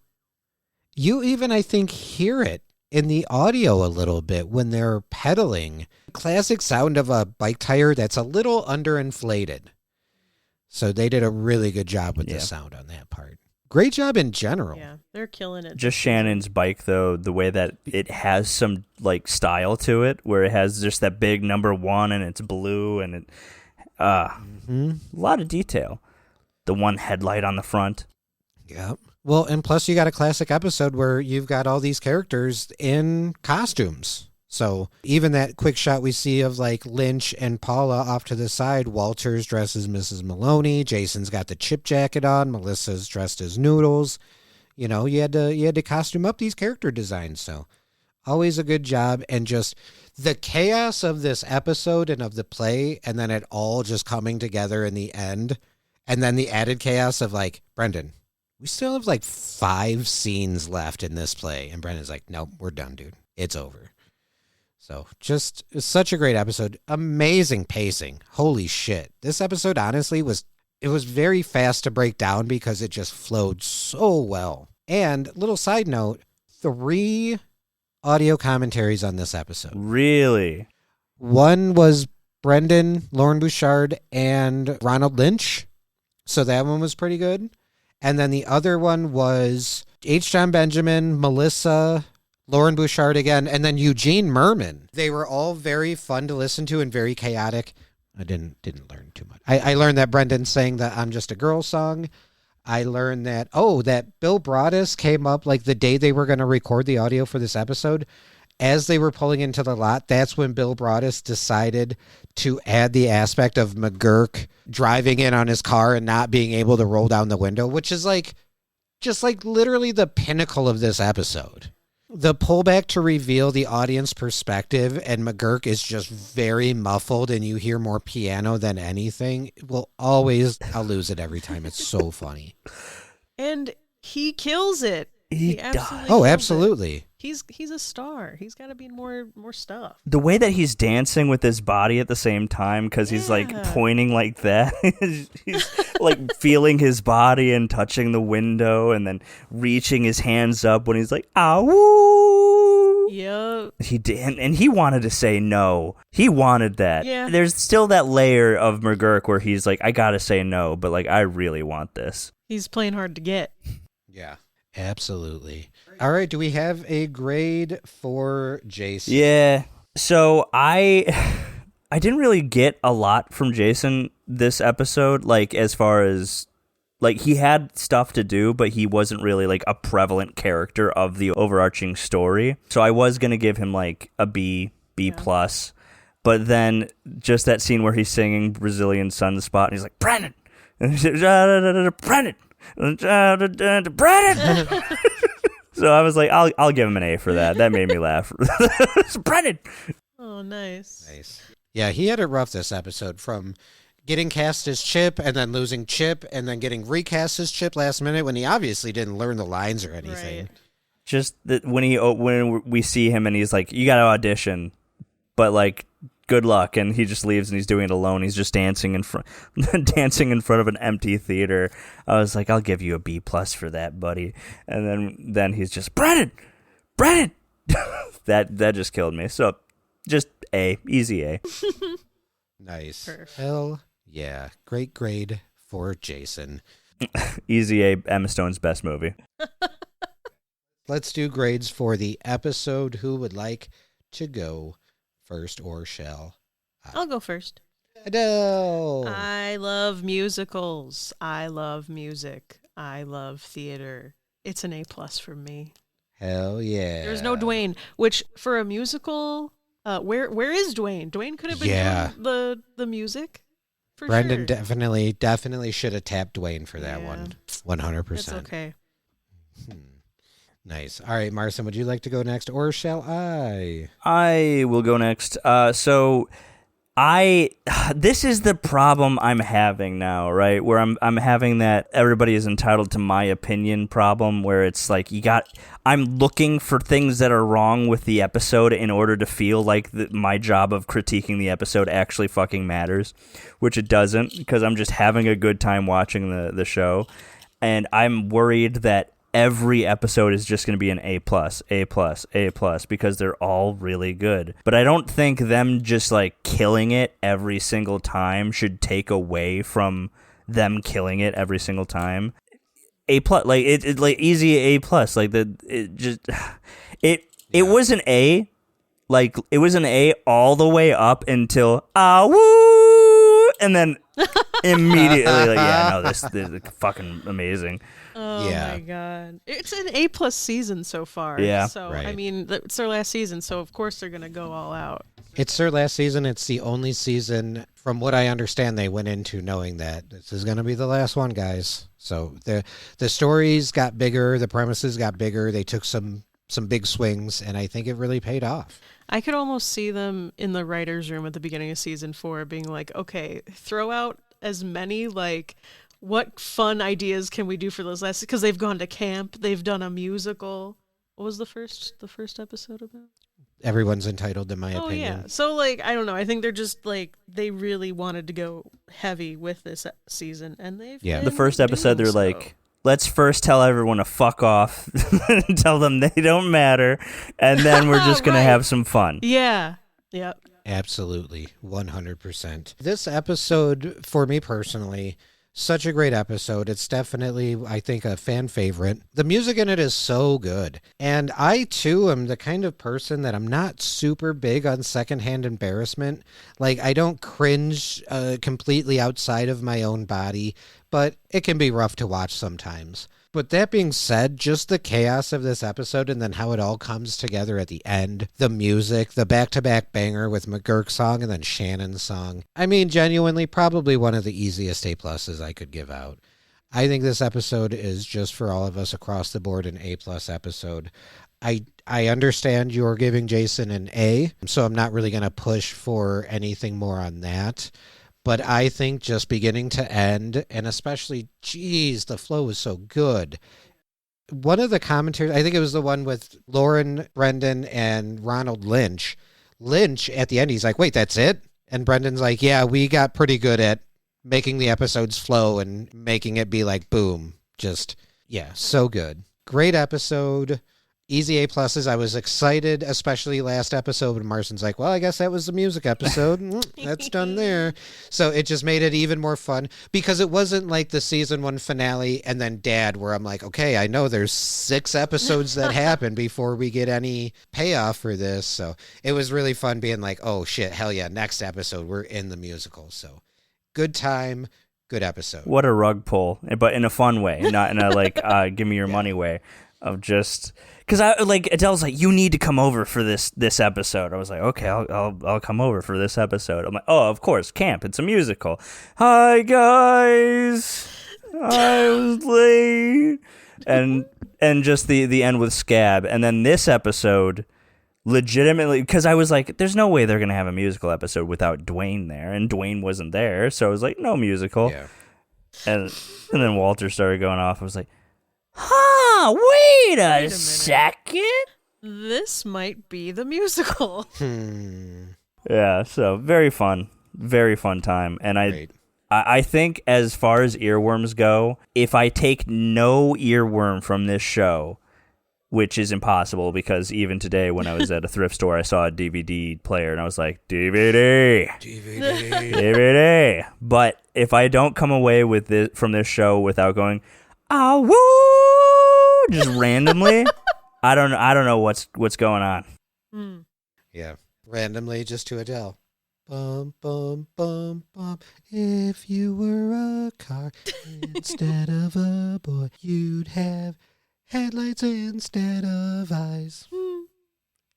You even, I think, hear it in the audio a little bit when they're pedaling. Classic sound of a bike tire that's a little underinflated. So they did a really good job with the sound on that part. Great job in general. Yeah, they're killing it. Just Shannon's bike, though, the way that it has some like style to it, where it has just that big number 1 and it's blue and it, a lot of detail. The one headlight on the front. Yep. Well, and plus you got a classic episode where you've got all these characters in costumes. So even that quick shot we see of like Lynch and Paula off to the side, Walter's dressed as Mrs. Maloney, Jason's got the chip jacket on, Melissa's dressed as Noodles. You know, you had to costume up these character designs. So Always a good job. And just the chaos of this episode and of the play, and then it all just coming together in the end. And then the added chaos of like, Brendan, we still have like 5 scenes left in this play. And Brendan's like, nope, we're done, dude. It's over. So just such a great episode. Amazing pacing. Holy shit. This episode honestly was very fast to break down because it just flowed so well. And little side note, 3 audio commentaries on this episode. Really? One was Brendan, Lauren Bouchard, and Ronald Lynch. So that one was pretty good. And then the other one was H. John Benjamin, Melissa, Lauren Bouchard again, and then Eugene Merman. They were all very fun to listen to and very chaotic. I didn't learn too much. I learned that Brendan sang the I'm Just a Girl song. I learned that Bill Broadus came up like the day they were going to record the audio for this episode. As they were pulling into the lot, that's when Bill Broadus decided to add the aspect of McGurk driving in on his car and not being able to roll down the window, which is like, just like literally the pinnacle of this episode. The pullback to reveal the audience perspective and McGurk is just very muffled and you hear more piano than anything. I'll lose it every time. It's so funny. And he kills it. He absolutely does. kills it. Absolutely. He's a star. He's got to be more stuff. The way that he's dancing with his body at the same time, because he's like pointing like that. He's like feeling his body and touching the window and then reaching his hands up when he's like, ow. Yep. He did, and he wanted to say no. He wanted that. Yeah. There's still that layer of McGurk where he's like, I gotta say no, but like, I really want this. He's playing hard to get. Yeah. Absolutely. All right. Do we have a grade for Jason? Yeah. So I didn't really get a lot from Jason this episode, like as far as like he had stuff to do, but he wasn't really like a prevalent character of the overarching story. So I was going to give him like a B plus, but then just that scene where he's singing Brazilian Sunspot and he's like, Brendan, Brendan. Brennan. So I was like, I'll give him an A for that. That made me laugh. Brennan. Oh, nice. Nice. Yeah, he had it rough this episode, from getting cast as Chip and then losing Chip and then getting recast as Chip last minute when he obviously didn't learn the lines or anything. Right. Just that when we see him and he's like, you got to audition, but like, good luck, and he just leaves and he's doing it alone. He's just dancing in front of an empty theater. I was like, I'll give you a B plus for that, buddy. And then he's just Brennan. that just killed me. So just A, easy A. Nice. Perfect. Hell yeah, great grade for Jason. Easy A, Emma Stone's best movie. Let's do grades for the episode. Who would like to go first, or shall I? I'll go first. Adele. I love musicals. I love music. I love theater. It's an A+ for me. Hell yeah. There's no Dwayne, which for a musical, where is Dwayne? Dwayne could have been doing the music. For Brendan sure. definitely should have tapped Dwayne for that one. 100%. It's okay. Nice. All right, Marcin, would you like to go next, or shall I? I will go next. So this is the problem I'm having now, right? Where I'm having that everybody is entitled to my opinion problem, where it's like I'm looking for things that are wrong with the episode in order to feel like my job of critiquing the episode actually fucking matters, which it doesn't, because I'm just having a good time watching the show, and I'm worried that every episode is just going to be an A+, because they're all really good. But I don't think them just like killing it every single time should take away from them killing it every single time. A+, like it like easy A+, like it was an A, like it was an A all the way up until woo, and then immediately like, yeah, no, this is fucking amazing. Oh Yeah. my god. It's an A+ season so far. Yeah. So Right. I mean, it's their last season, so of course they're gonna go all out. It's their last season. It's the only season, from what I understand, they went into knowing that this is going to be the last one, guys. So the stories got bigger, the premises got bigger. They took some some big swings, and I think it really paid off. I could almost see them in the writer's room at the beginning of season 4 being like, okay, throw out as many, like, what fun ideas can we do for those last, because they've gone to camp, they've done a musical. What was the first episode about? Everyone's entitled, in my opinion. Oh, yeah. So, like, I don't know. I think they're just, like, they really wanted to go heavy with this season, and they've been The first episode, they're doing so. like, let's first tell everyone to fuck off and tell them they don't matter, and then we're just going to have some fun. Yeah. Yep. Absolutely. 100%. This episode, for me personally, such a great episode. It's definitely, I think, a fan favorite. The music in it is so good. And I, too, am the kind of person that I'm not super big on secondhand embarrassment. Like, I don't cringe completely outside of my own body, but it can be rough to watch sometimes. But that being said, just the chaos of this episode and then how it all comes together at the end, the music, the back-to-back banger with McGurk's song and then Shannon's song. I mean, genuinely, probably one of the easiest A-pluses I could give out. I think this episode is just for all of us across the board an A-plus episode. I understand you're giving Jason an A, so I'm not really going to push for anything more on that. But I think just beginning to end, and especially, geez, the flow was so good. One of the commentators, I think it was the one with Lauren, Brendan, and Ronald Lynch. Lynch, at the end, he's like, wait, that's it? And Brendan's like, yeah, we got pretty good at making the episodes flow and making it be like, boom. Just, yeah, so good. Great episode. Easy A+. I was excited, especially last episode when Marcin's like, well, I guess that was the music episode. That's done there. So it just made it even more fun because it wasn't like the season 1 finale and then Dad, where I'm like, okay, I know there's 6 episodes that happen before we get any payoff for this. So it was really fun being like, oh shit, hell yeah, next episode, we're in the musical. So good time, good episode. What a rug pull, but in a fun way, not in a like, give me your money way. Of just because I like Adele's like, you need to come over for this episode. I was like, okay, I'll come over for this episode. I'm like, oh, of course, camp. It's a musical. Hi guys, I was late, and just the end with Scab, and then this episode, legitimately, because I was like, there's no way they're gonna have a musical episode without Dwayne there, and Dwayne wasn't there, so I was like, no musical. Yeah. And then Walter started going off. I was like, wait a second. This might be the musical. Yeah, so very fun time. And I think as far as earworms go, if I take no earworm from this show, which is impossible because even today when I was at a thrift store, I saw a DVD player and I was like, DVD. But if I don't come away with this from this show without going, ah, woo, just randomly, I don't know what's going on. Yeah, randomly just to Adele. Bum, bum, bum, bum. If you were a car instead of a boy, you'd have headlights instead of eyes.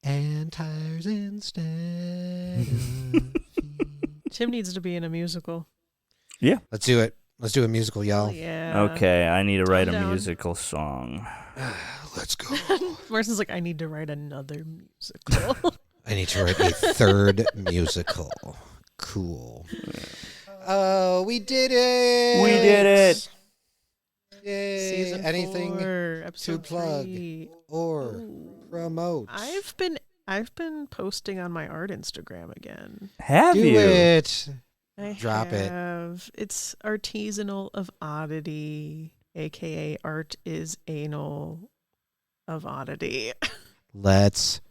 And tires instead of feet. Tim needs to be in a musical. Yeah. Let's do it. Let's do a musical, y'all. Yeah. Okay, I need to write a Down. musical song. Let's go. Marcin's like, I need to write another musical. I need to write a third musical. Cool. Oh, we did it. We did it. Yay. Season Anything 4, episode to plug 3. or promote? I've been posting on my art Instagram again. Have Do you? it. I Drop it. have. It's Artisanal of Oddity, aka Art is Anal of Oddity. Let's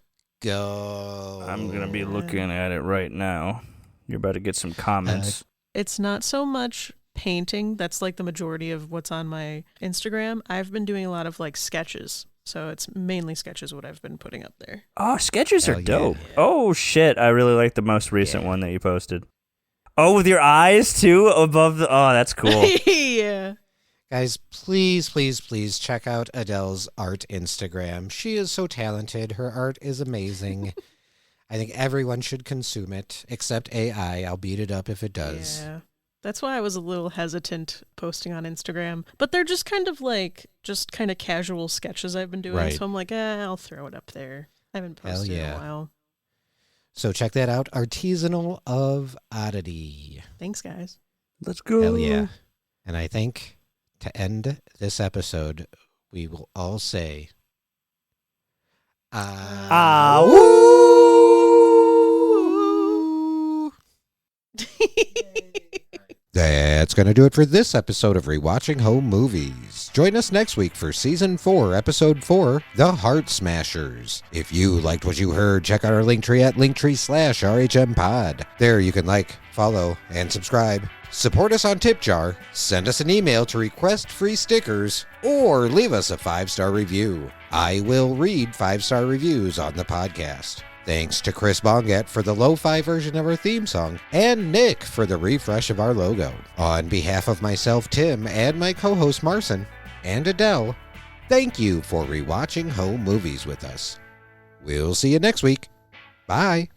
go. I'm going to be looking at it right now. You're about to get some comments. It's not so much painting. That's like the majority of what's on my Instagram. I've been doing a lot of like sketches. So it's mainly sketches what I've been putting up there. Oh, sketches Hell are yeah. dope. Oh, shit. I really like the most recent one that you posted. Oh, with your eyes, too? Above the... Oh, that's cool. Yeah. Guys, please, please, please check out Adele's art Instagram. She is so talented. Her art is amazing. I think everyone should consume it, except AI. I'll beat it up if it does. Yeah. That's why I was a little hesitant posting on Instagram. But they're just kind of casual sketches I've been doing. Right. So I'm like, I'll throw it up there. I haven't posted in a while. So check that out. Artisanal of Oddity. Thanks, guys. Let's go. Hell yeah. And I think to end this episode, we will all say, woo! That's going to do it for this episode of Rewatching Home Movies. Join us next week for Season 4, Episode 4, The Heart Smashers. If you liked what you heard, check out our Linktree at linktree/RHMPod. There you can like, follow, and subscribe. Support us on TipJar, send us an email to request free stickers, or leave us a 5-star review. I will read 5-star reviews on the podcast. Thanks to Chris Bongat for the lo-fi version of our theme song, and Nick for the refresh of our logo. On behalf of myself, Tim, and my co-host Marcin, and Adele, thank you for rewatching home movies with us. We'll see you next week. Bye.